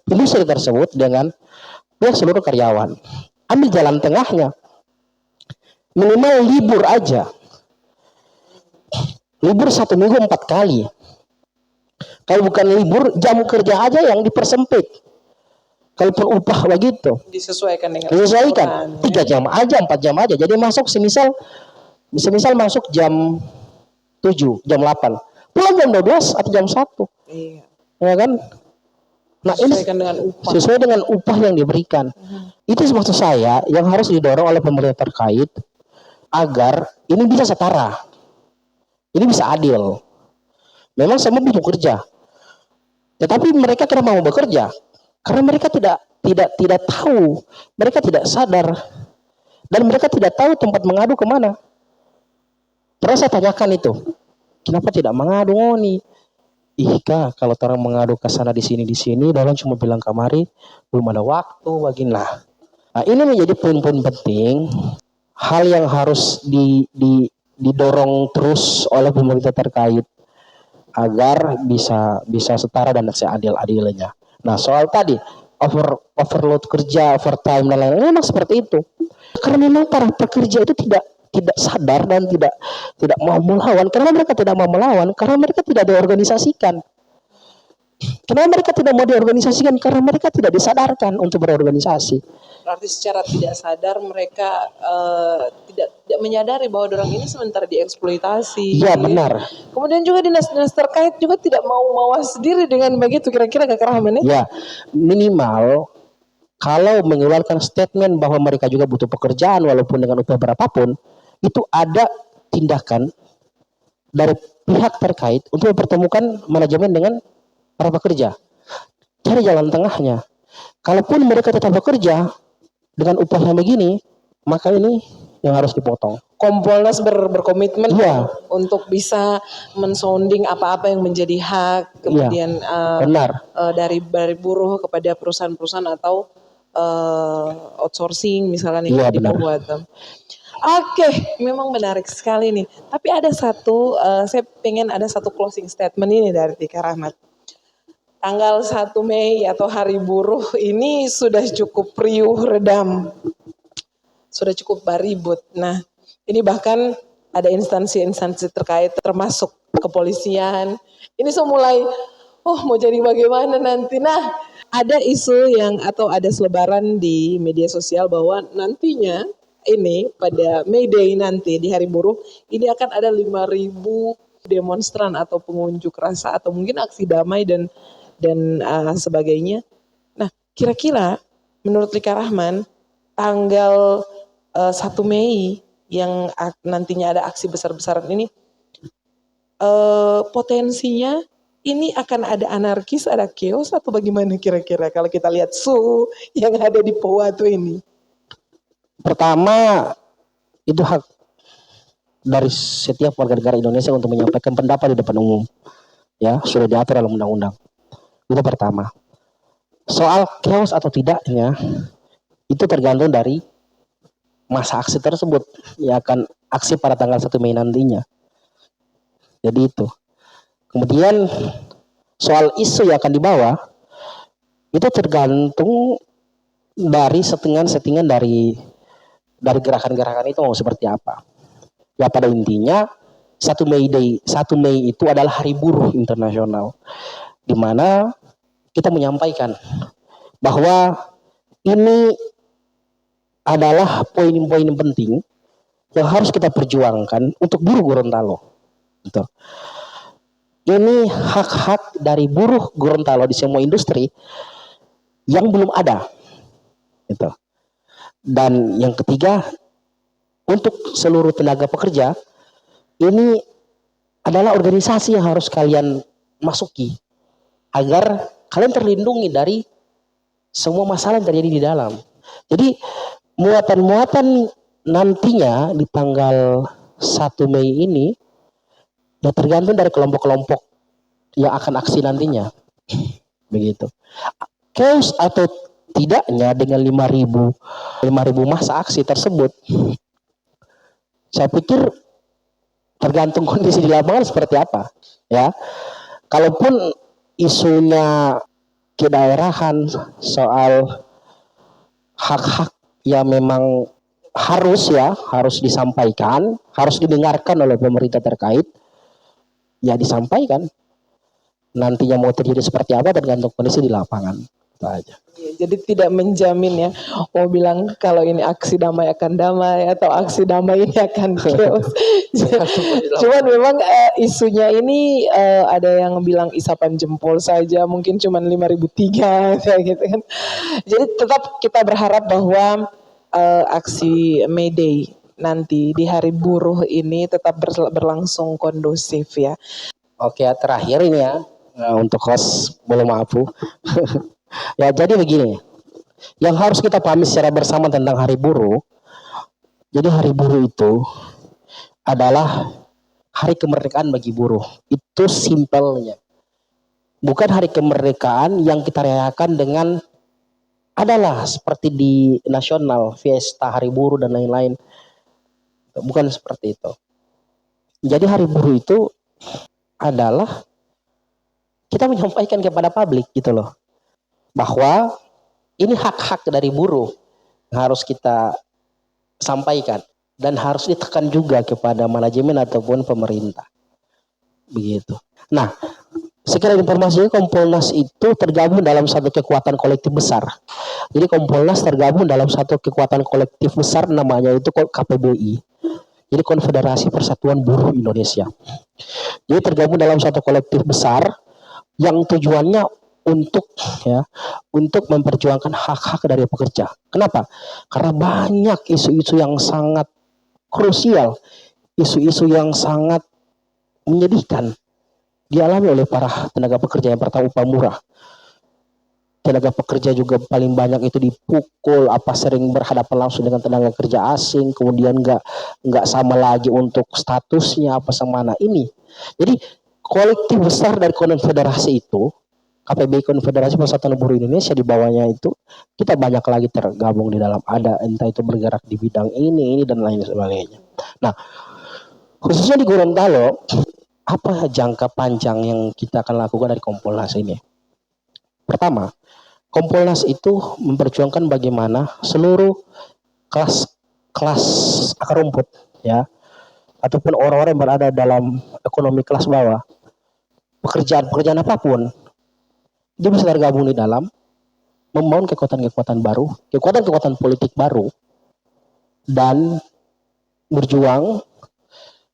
industri tersebut dengan pihak seluruh karyawan. ambil jalan tengahnya. Minimal libur aja. Libur 1 minggu 4 kali. Kalau bukan libur, jam kerja aja yang dipersempit. Kalaupun upah begitu, Disesuaikan dengan disesuaikan. 3 jam aja, 4 jam aja. Jadi masuk semisal masuk jam 7, jam 8. Pulang jam 12 atau jam 1. Iya. Ya kan? Nah, ini Disesuaikan dengan upah. sesuai dengan upah yang diberikan. Itu maksud saya yang harus didorong oleh pemerintah terkait agar ini bisa setara. Ini bisa adil. Memang semua mau bekerja. Tetapi mereka tidak mau bekerja karena mereka tidak tahu, mereka tidak sadar, dan mereka tidak tahu tempat mengadu kemana. Terus saya tanyakan itu, kenapa tidak mengadu nih? Kak, kalau orang mengadu ke sana di sini, orang cuma bilang kamari belum ada waktu bagilah. Nah, ini menjadi poin-poin penting, hal yang harus didorong terus oleh pemerintah terkait agar bisa setara dan seadil-adilnya. Nah, soal tadi overload kerja, overtime dan lain-lain memang seperti itu. Karena memang para pekerja itu tidak sadar dan tidak mau melawan. Karena mereka tidak mau melawan, karena mereka tidak diorganisasikan. Kenapa mereka tidak mau diorganisasikan? Karena mereka tidak disadarkan untuk berorganisasi. Berarti secara tidak sadar mereka tidak menyadari bahwa orang ini sementara dieksploitasi. Iya, benar. Kemudian juga dinas-dinas terkait juga tidak mau mawas diri dengan begitu, kira-kira Kak Rahman ya? Ya, minimal kalau mengeluarkan statement bahwa mereka juga butuh pekerjaan walaupun dengan upah berapapun, itu ada tindakan dari pihak terkait untuk mempertemukan manajemen dengan para pekerja. Cari jalan tengahnya. Kalaupun mereka tetap bekerja dengan upah yang begini, maka ini yang harus dipotong. Kompolnas berkomitmen Iya. untuk bisa mensounding apa-apa yang menjadi hak, kemudian Benar. Dari buruh kepada perusahaan-perusahaan atau outsourcing misalkan yang diperbuat. Oke, memang menarik sekali nih. Tapi ada satu, saya pengen ada satu closing statement ini dari Tika Rahmat. Tanggal 1 Mei atau Hari Buruh ini sudah cukup riuh redam. Sudah cukup baribut. Nah, ini bahkan ada instansi-instansi terkait termasuk kepolisian. Ini sudah mulai, mau jadi bagaimana nanti. Nah, ada isu atau ada selebaran di media sosial bahwa nantinya ini pada May Day nanti di Hari Buruh ini akan ada 5.000 demonstran atau pengunjuk rasa atau mungkin aksi damai dan sebagainya. Nah, kira-kira menurut Lika Rahman tanggal 1 Mei yang nantinya ada aksi besar-besaran ini potensinya ini akan ada anarkis, ada chaos atau bagaimana kira-kira kalau kita lihat suhu yang ada di Powato ini? Pertama, itu hak dari setiap warga negara Indonesia untuk menyampaikan pendapat di depan umum. Ya, sudah diatur dalam undang-undang. Itu pertama. Soal chaos atau tidaknya, itu tergantung dari masa aksi tersebut. Ya, akan aksi pada tanggal 1 Mei nantinya. Jadi itu. Kemudian soal isu yang akan dibawa, itu tergantung dari settingan dari gerakan-gerakan itu mau seperti apa. Ya, pada intinya 1 Mei itu adalah Hari Buruh Internasional, di mana kita menyampaikan bahwa ini adalah poin-poin penting yang harus kita perjuangkan untuk buruh Gorontalo. Gitu. Ini hak-hak dari buruh Gorontalo di semua industri yang belum ada. Gitu. Dan yang ketiga, untuk seluruh tenaga pekerja, ini adalah organisasi yang harus kalian masuki agar kalian terlindungi dari semua masalah yang terjadi di dalam. Jadi muatan-muatan nantinya di tanggal 1 Mei ini ya tergantung dari kelompok-kelompok yang akan aksi nantinya. Begitu. Chaos atau tidaknya dengan 5.000 masa aksi tersebut, saya pikir tergantung kondisi di lapangan seperti apa. Ya, kalaupun isunya kedaerahan soal hak-hak ya memang harus disampaikan, harus didengarkan oleh pemerintah terkait, ya disampaikan. Nantinya mau terjadi seperti apa tergantung kondisi di lapangan. Itu aja. Jadi tidak menjamin ya, mau bilang kalau ini aksi damai akan damai atau aksi damai ini akan chaos. Cuman memang isunya ini ada yang bilang isapan jempol saja mungkin cuman 5.003 gitu kan. Jadi tetap kita berharap bahwa aksi May Day nanti di hari buruh ini tetap berlangsung kondusif ya. Oke, terakhir ini ya, untuk host belum mampu. Ya jadi begini, yang harus kita pahami secara bersama tentang hari buruh. Jadi hari buruh itu adalah hari kemerdekaan bagi buruh. Itu simpelnya. Bukan hari kemerdekaan yang kita rayakan dengan adalah seperti di nasional, fiesta, hari buruh dan lain-lain. Bukan seperti itu. Jadi hari buruh itu adalah kita menyampaikan kepada publik gitu loh, bahwa ini hak-hak dari buruh yang harus kita sampaikan dan harus ditekan juga kepada manajemen ataupun pemerintah. Begitu. Nah, sekiranya informasinya Kompolnas itu tergabung dalam satu kekuatan kolektif besar. Jadi Kompolnas tergabung dalam satu kekuatan kolektif besar, namanya itu KPBI. Jadi Konfederasi Persatuan Buruh Indonesia. Jadi tergabung dalam satu kolektif besar yang tujuannya untuk memperjuangkan hak-hak dari pekerja. Kenapa? Karena banyak isu-isu yang sangat krusial, isu-isu yang sangat menyedihkan dialami oleh para tenaga pekerja. Yang pertama, upah murah. Tenaga pekerja juga paling banyak itu dipukul, sering berhadapan langsung dengan tenaga kerja asing, kemudian nggak sama lagi untuk statusnya semana ini. Jadi kolektif besar dari konfederasi itu, KPBI Konfederasi Persatuan Buruh Indonesia, di bawahnya itu kita banyak lagi tergabung di dalam, ada entah itu bergerak di bidang ini dan lain sebagainya. Nah, khususnya di Gorontalo, apa jangka panjang yang kita akan lakukan dari Kompolnas ini? Pertama, Kompolnas itu memperjuangkan bagaimana seluruh kelas akar rumput ya, ataupun orang-orang yang berada dalam ekonomi kelas bawah, pekerjaan apapun, dia bisa tergabung di dalam, membangun kekuatan-kekuatan baru, kekuatan-kekuatan politik baru, dan berjuang,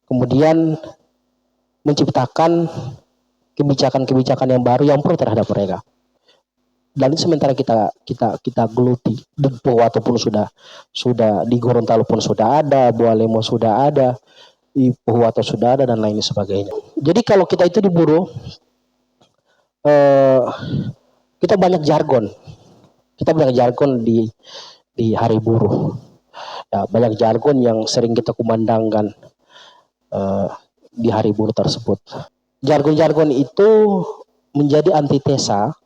kemudian menciptakan kebijakan-kebijakan yang baru yang pro terhadap mereka. Dan sementara kita geluti di Pohuwato pun sudah di Gorontalo pun sudah ada, Bualemo sudah ada, di Pohuwato sudah ada dan lain sebagainya. Jadi kalau kita itu di buruh, kita banyak jargon di hari buruh. Ya, banyak jargon yang sering kita kumandangkan di hari buruh tersebut. Jargon-jargon itu menjadi antitesa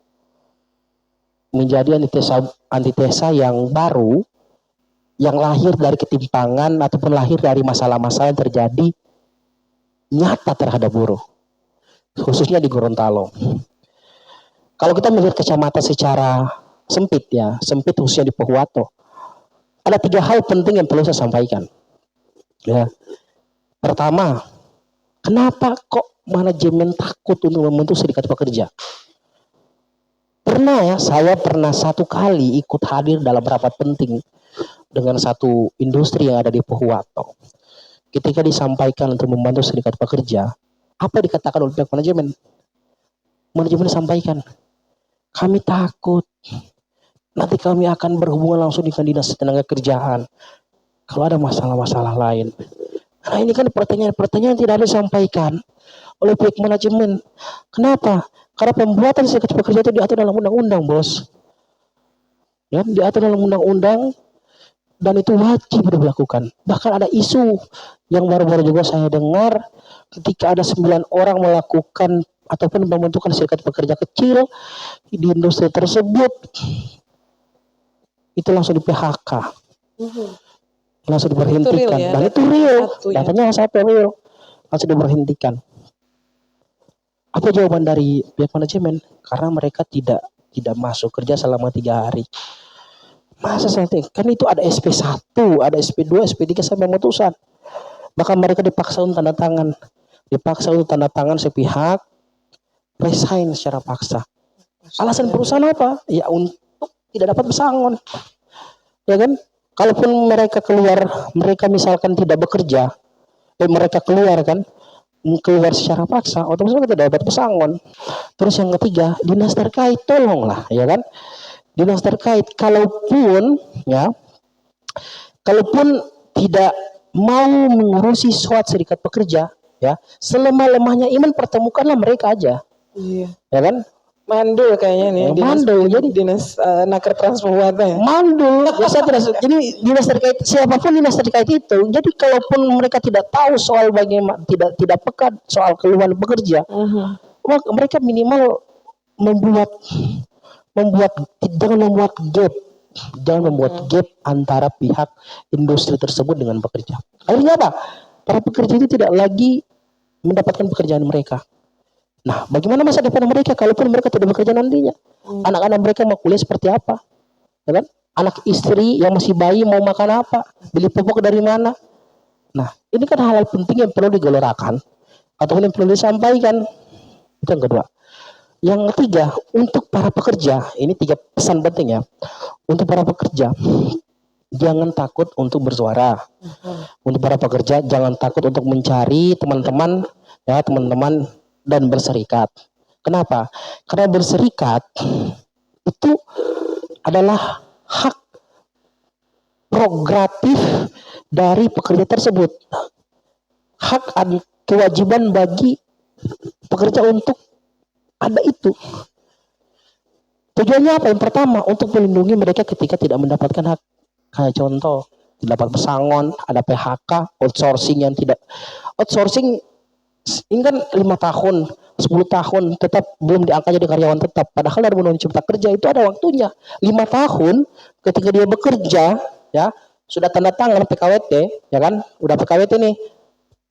yang baru, yang lahir dari ketimpangan ataupun lahir dari masalah-masalah yang terjadi nyata terhadap buruh, khususnya di Gorontalo. Kalau kita melihat kacamata secara sempit khususnya di Pohuwato, ada 3 hal penting yang perlu saya sampaikan. Ya. Pertama, kenapa kok manajemen takut untuk membentuk serikat pekerja? Saya pernah 1 kali ikut hadir dalam rapat penting dengan satu industri yang ada di Pohuwato. Ketika disampaikan untuk membantu serikat pekerja, apa yang dikatakan oleh pihak manajemen? Manajemen sampaikan, kami takut nanti kami akan berhubungan langsung dengan dinas tenaga kerjaan kalau ada masalah-masalah lain. Nah, ini kan pertanyaan tidak disampaikan oleh pihak manajemen. Kenapa? Karena pembuatan serikat pekerja itu diatur dalam undang-undang, bos. Ya, diatur dalam undang-undang dan itu wajib dilakukan. Bahkan ada isu yang baru-baru juga saya dengar, ketika ada 9 orang melakukan ataupun membentukkan serikat pekerja kecil di industri tersebut, itu langsung di PHK, langsung diberhentikan. Dan itu real, datanya sampai real, langsung diberhentikan. Apa jawaban dari pihak manajemen? Karena mereka tidak masuk kerja selama 3 hari. Masa setting? Kan itu ada SP1, ada SP2, SP3 sampai pemutusan. Bahkan mereka dipaksa untuk tanda tangan. Dipaksa untuk tanda tangan sepihak, resign secara paksa. Alasan perusahaan apa? Ya untuk tidak dapat pesangon. Ya kan? Kalaupun mereka keluar, mereka misalkan tidak bekerja, mereka keluar kan, keluar secara paksa, otomatis mereka tidak dapat pesangon. Terus yang ketiga, dinas terkait tolonglah, ya kan? Dinas terkait, kalaupun tidak mau mengurusi suatu serikat pekerja, ya, selemah-lemahnya iman pertemukanlah mereka aja, Iya. ya kan? Mandul kayaknya nih. Mandul, jadi dinas Naker Transmuata ya. mandul. Jadi dinas terkait, siapapun dinas terkait itu. Jadi kalaupun mereka tidak tahu soal bagaimana, tidak peka soal keluhan pekerja, mereka minimal jangan membuat gap antara pihak industri tersebut dengan pekerja. Akhirnya apa? Para pekerja itu tidak lagi mendapatkan pekerjaan mereka. Nah, bagaimana masa depan mereka kalaupun mereka tidak bekerja nantinya? Anak-anak mereka mau kuliah seperti apa? Ya kan? Anak istri yang masih bayi mau makan apa? Beli pupuk dari mana? Nah, ini kan hal-hal penting yang perlu digelorakan ataupun yang perlu disampaikan. Itu yang kedua. Yang ketiga, untuk para pekerja, ini 3 pesan penting ya. Untuk para pekerja, jangan takut untuk bersuara. Untuk para pekerja, jangan takut untuk mencari teman-teman dan berserikat. Kenapa? Karena berserikat itu adalah hak prerogatif dari pekerja tersebut. Hak dan kewajiban bagi pekerja untuk ada itu. Tujuannya apa? Yang pertama, untuk melindungi mereka ketika tidak mendapatkan hak. Kayak contoh, tidak dapat pesangon, ada PHK, outsourcing ini kan 5 tahun, 10 tahun tetap belum diangkat jadi karyawan tetap. Padahal dari Undang-Undang Cipta Kerja itu ada waktunya. 5 tahun ketika dia bekerja, ya, sudah tanda tangan PKWT, ya kan? Udah PKWT nih.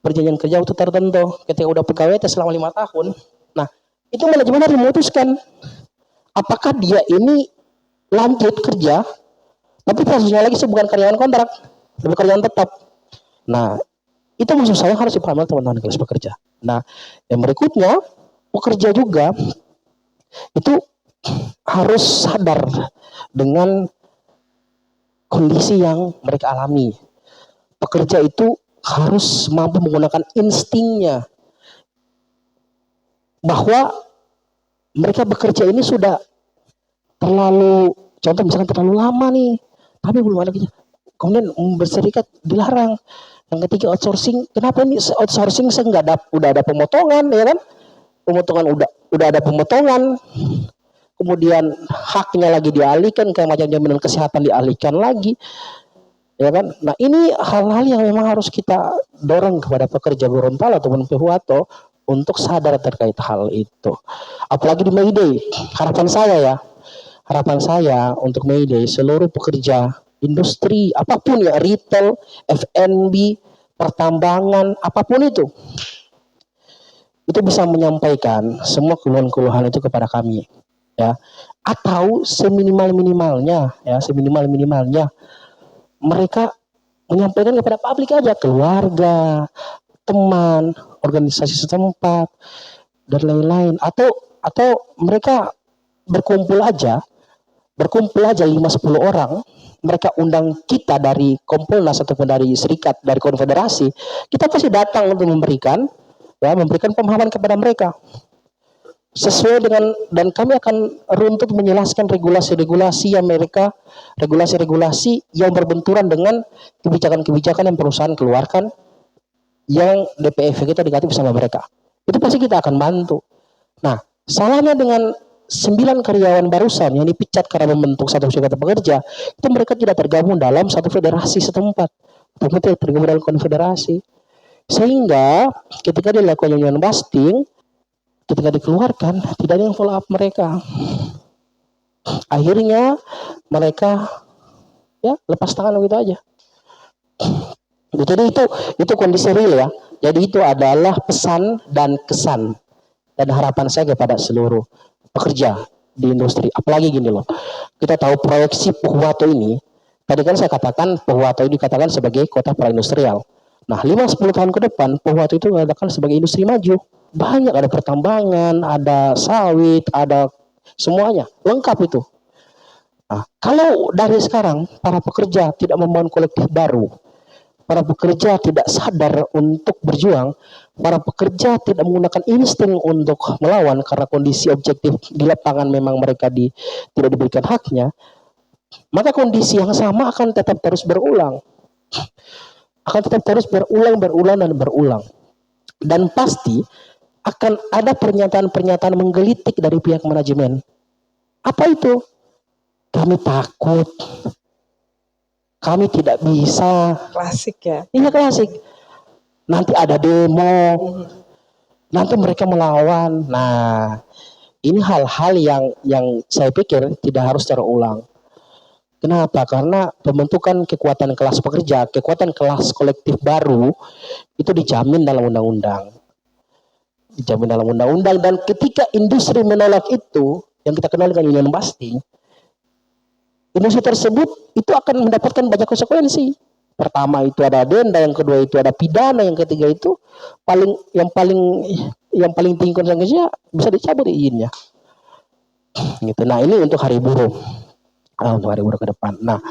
Perjanjian kerja waktu tertentu. Ketika udah PKWT selama 5 tahun. Nah, itu manajemen harus memutuskan apakah dia ini lanjut kerja, tapi kasusnya lagi bukan karyawan kontrak, tapi karyawan tetap. Nah, itu maksud saya harus dipahami teman-teman kelas pekerja. Nah, yang berikutnya, pekerja juga itu harus sadar dengan kondisi yang mereka alami. Pekerja itu harus mampu menggunakan instingnya bahwa mereka bekerja ini sudah terlalu, contoh misalkan terlalu lama nih, tapi belum ada kerja. Kemudian berserikat dilarang. Yang ketiga outsourcing. Kenapa ini outsourcing udah ada pemotongan, ya kan? Pemotongan udah ada pemotongan. Kemudian haknya lagi dialihkan, kayak macam jaminan kesehatan dialihkan lagi. Ya kan? Nah, ini hal-hal yang memang harus kita dorong kepada pekerja Gorontalo ataupun PHUATO untuk sadar terkait hal itu. Apalagi di May Day, harapan saya untuk May Day, seluruh pekerja industri apapun ya, retail, F&B, pertambangan, apapun itu bisa menyampaikan semua keluhan-keluhan itu kepada kami, ya. Atau seminimal-minimalnya mereka menyampaikan kepada publik aja, keluarga, teman, organisasi setempat dan lain-lain, atau mereka berkumpul aja 5-10 orang, mereka undang kita dari Kompolnas ataupun dari serikat, dari konfederasi, kita pasti datang untuk memberikan pemahaman kepada mereka sesuai dengan, dan kami akan runtut menjelaskan regulasi-regulasi yang berbenturan dengan kebijakan-kebijakan yang perusahaan keluarkan yang DPF kita negatif sama mereka. Itu pasti kita akan bantu. Nah, salahnya dengan 9 karyawan barusan yang dipecat karena membentuk satu serikat pekerja, itu mereka tidak tergabung dalam satu federasi setempat, mereka tidak tergabung dalam konfederasi, sehingga ketika dilakukan union busting, ketika dikeluarkan tidak ada yang follow up mereka. Akhirnya mereka ya lepas tangan begitu aja. Jadi itu kondisi real ya. Jadi itu adalah pesan dan kesan dan harapan saya kepada seluruh pekerja di industri. Apalagi gini loh, kita tahu proyeksi Pohuwato ini, tadi kan saya katakan Pohuwato ini dikatakan sebagai kota praindustrial. Nah, 5-10 tahun ke depan Pohuwato itu dikatakan sebagai industri maju. Banyak, ada pertambangan, ada sawit, ada semuanya, lengkap itu. Nah, kalau dari sekarang para pekerja tidak membangun kolektif baru, para pekerja tidak sadar untuk berjuang, para pekerja tidak menggunakan insting untuk melawan karena kondisi objektif di lapangan memang mereka tidak diberikan haknya, maka kondisi yang sama akan tetap terus berulang. Akan tetap terus berulang dan berulang. Dan pasti akan ada pernyataan-pernyataan menggelitik dari pihak manajemen. Apa itu? Kami takut. Kami tidak bisa. Klasik ya. Iya, klasik. Nanti ada demo. Nanti mereka melawan. Nah, ini hal-hal yang saya pikir tidak harus terulang. Kenapa? Karena pembentukan kekuatan kelas pekerja, kekuatan kelas kolektif baru itu dijamin dalam undang-undang. Dijamin dalam undang-undang, dan ketika industri menolak itu, yang kita kenal dengan union busting, industri tersebut itu akan mendapatkan banyak konsekuensi. Pertama itu ada denda, yang kedua itu ada pidana, yang ketiga itu yang paling tinggi konsekuensinya bisa dicabut izinnya. Gitu. Nah, ini untuk hari buruh. Untuk hari buruh ke depan. Nah,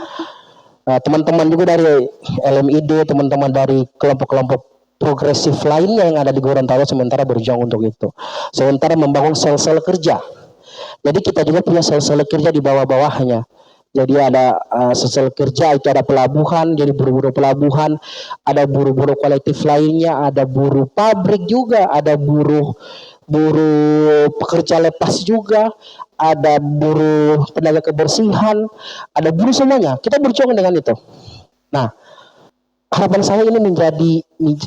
teman-teman juga dari LMID, teman-teman dari kelompok-kelompok progresif lainnya yang ada di Gorontalo sementara berjuang untuk itu. Sementara membangun sel-sel kerja. Jadi kita juga punya sel-sel kerja di bawah-bawahnya. Jadi ada sel kerja, itu ada pelabuhan, jadi buruh-buruh pelabuhan, ada buruh-buruh kolektif lainnya, ada buruh pabrik juga, ada buruh pekerja lepas juga, ada buruh tenaga kebersihan, ada buruh semuanya. Kita berjuang dengan itu. Nah, harapan saya ini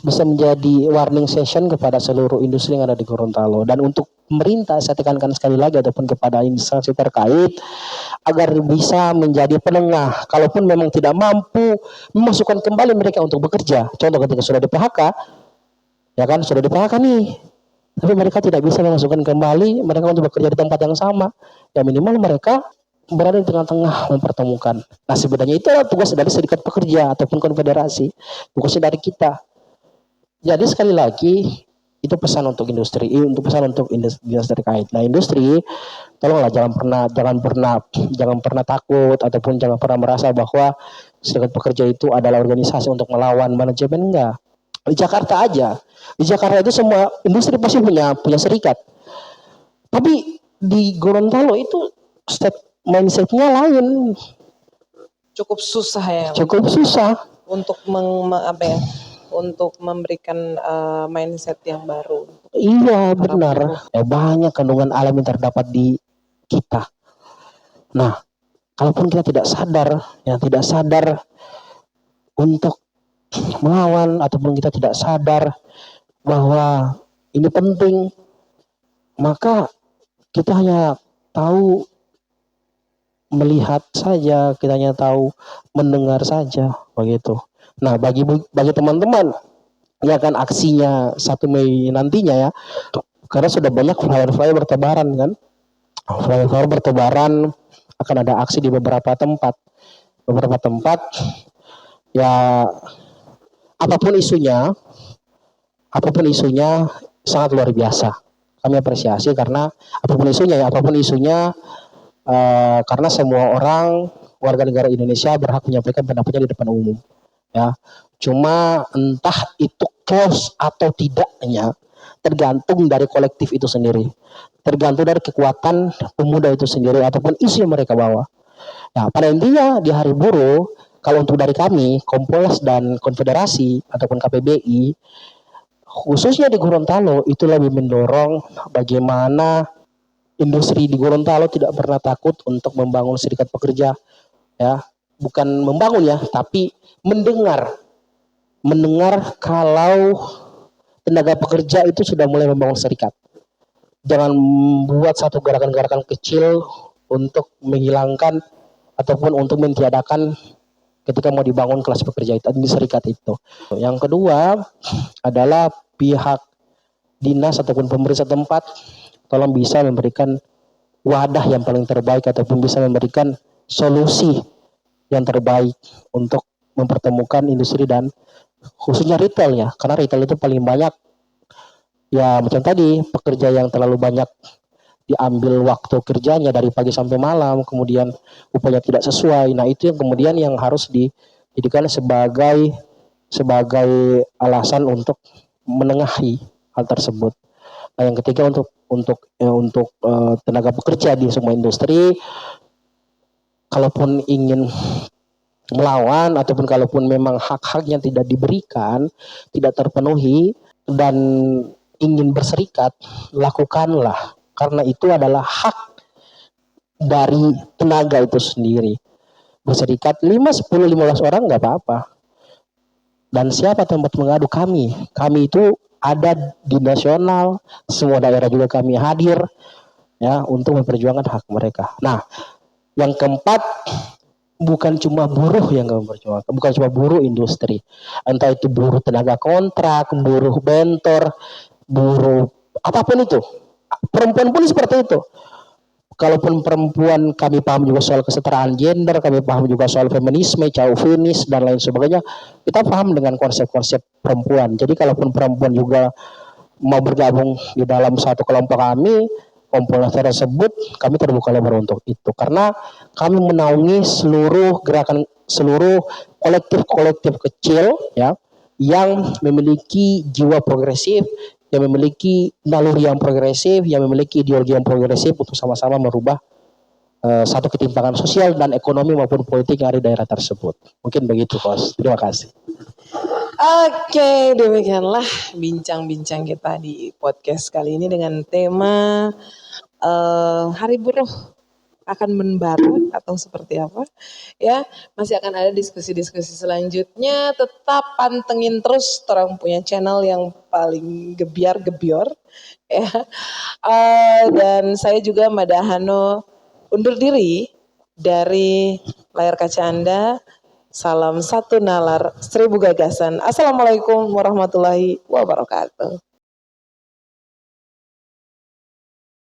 bisa menjadi warning session kepada seluruh industri yang ada di Gorontalo, dan untuk pemerintah saya tekankan sekali lagi ataupun kepada instansi terkait agar bisa menjadi penengah. Kalaupun memang tidak mampu memasukkan kembali mereka untuk bekerja, contoh ketika sudah di PHK, ya kan, sudah di PHK nih, tapi mereka tidak bisa memasukkan kembali mereka untuk bekerja di tempat yang sama, ya minimal mereka berada di tengah-tengah mempertemukan. Nah, sebenarnya itu adalah tugas dari serikat pekerja ataupun konfederasi, tugasnya dari kita. Jadi sekali lagi itu pesan untuk industri, terkait. Nah, industri, tolonglah jangan pernah takut ataupun jangan pernah merasa bahwa serikat pekerja itu adalah organisasi untuk melawan manajemen. Enggak. Di Jakarta aja, di Jakarta itu semua industri pasti punya serikat. Tapi di Gorontalo itu mindsetnya lain. Cukup susah ya. Cukup susah untuk untuk memberikan mindset yang baru. Iya, benar. Banyak kandungan alam yang terdapat di kita. Nah, kalaupun kita tidak sadar untuk melawan, ataupun kita tidak sadar bahwa ini penting, maka kita hanya tahu melihat saja, kita hanya tahu mendengar saja, begitu. Nah, bagi teman-teman yang akan aksinya 1 Mei nantinya ya, karena sudah banyak flyer-flyer bertebaran kan, flyer-flyer bertebaran, akan ada aksi di beberapa tempat ya. Apapun isunya sangat luar biasa. Kami apresiasi karena apapun isunya, karena semua orang warga negara Indonesia berhak menyampaikan pendapatnya di depan umum. Ya, cuma entah itu close atau tidaknya tergantung dari kolektif itu sendiri, tergantung dari kekuatan pemuda itu sendiri ataupun isu yang mereka bawa. Nah, pada intinya di hari buruh, kalau untuk dari kami, Kompolnas dan Konfederasi ataupun KPBI, khususnya di Gorontalo, itu lebih mendorong bagaimana industri di Gorontalo tidak pernah takut untuk membangun serikat pekerja, ya, bukan membangun ya, tapi mendengar kalau tenaga pekerja itu sudah mulai membangun serikat. Jangan membuat satu gerakan-gerakan kecil untuk menghilangkan ataupun untuk mentiadakan ketika mau dibangun kelas pekerja itu di serikat itu. Yang kedua adalah pihak dinas ataupun pemerintah tempat tolong bisa memberikan wadah yang paling terbaik ataupun bisa memberikan solusi yang terbaik untuk mempertemukan industri dan khususnya retail ya, karena retail itu paling banyak ya, macam tadi pekerja yang terlalu banyak diambil waktu kerjanya dari pagi sampai malam, kemudian upahnya tidak sesuai. Nah, itu yang kemudian yang harus dijadikan sebagai sebagai alasan untuk menengahi hal tersebut. Nah, yang ketiga untuk tenaga pekerja di semua industri, kalaupun ingin melawan ataupun kalaupun memang hak-haknya tidak diberikan, tidak terpenuhi dan ingin berserikat, lakukanlah karena itu adalah hak dari tenaga itu sendiri. Berserikat 5, 10, 15 orang nggak apa-apa. Dan siapa tempat mengadu? Kami itu ada di nasional, semua daerah juga kami hadir ya untuk memperjuangkan hak mereka. Nah, yang keempat, bukan cuma buruh yang kami perjuangkan, bukan cuma buruh industri, entah itu buruh tenaga kontrak, buruh bentor, buruh apapun itu, perempuan pun seperti itu. Kalaupun perempuan, kami paham juga soal kesetaraan gender, kami paham juga soal feminisme, chauvinis dan lain sebagainya. Kita paham dengan konsep-konsep perempuan. Jadi kalaupun perempuan juga mau bergabung di dalam satu kelompok kami, kompolnas tersebut, kami terbuka lebar untuk itu. Karena kami menaungi seluruh gerakan, seluruh kolektif-kolektif kecil ya yang memiliki jiwa progresif, yang memiliki naluri yang progresif, yang memiliki ideologi yang progresif untuk sama-sama merubah satu ketimpangan sosial dan ekonomi maupun politik yang ada di daerah tersebut. Mungkin begitu, Kos. Terima kasih. Oke, demikianlah bincang-bincang kita di podcast kali ini dengan tema Hari Buruh akan membara atau seperti apa ya. Masih akan ada diskusi-diskusi selanjutnya, tetap pantengin terus orang punya channel yang paling gebiar-gebior ya. Dan saya juga Madahano undur diri dari layar kaca Anda. Salam satu nalar, 1000 gagasan. Assalamualaikum warahmatullahi wabarakatuh.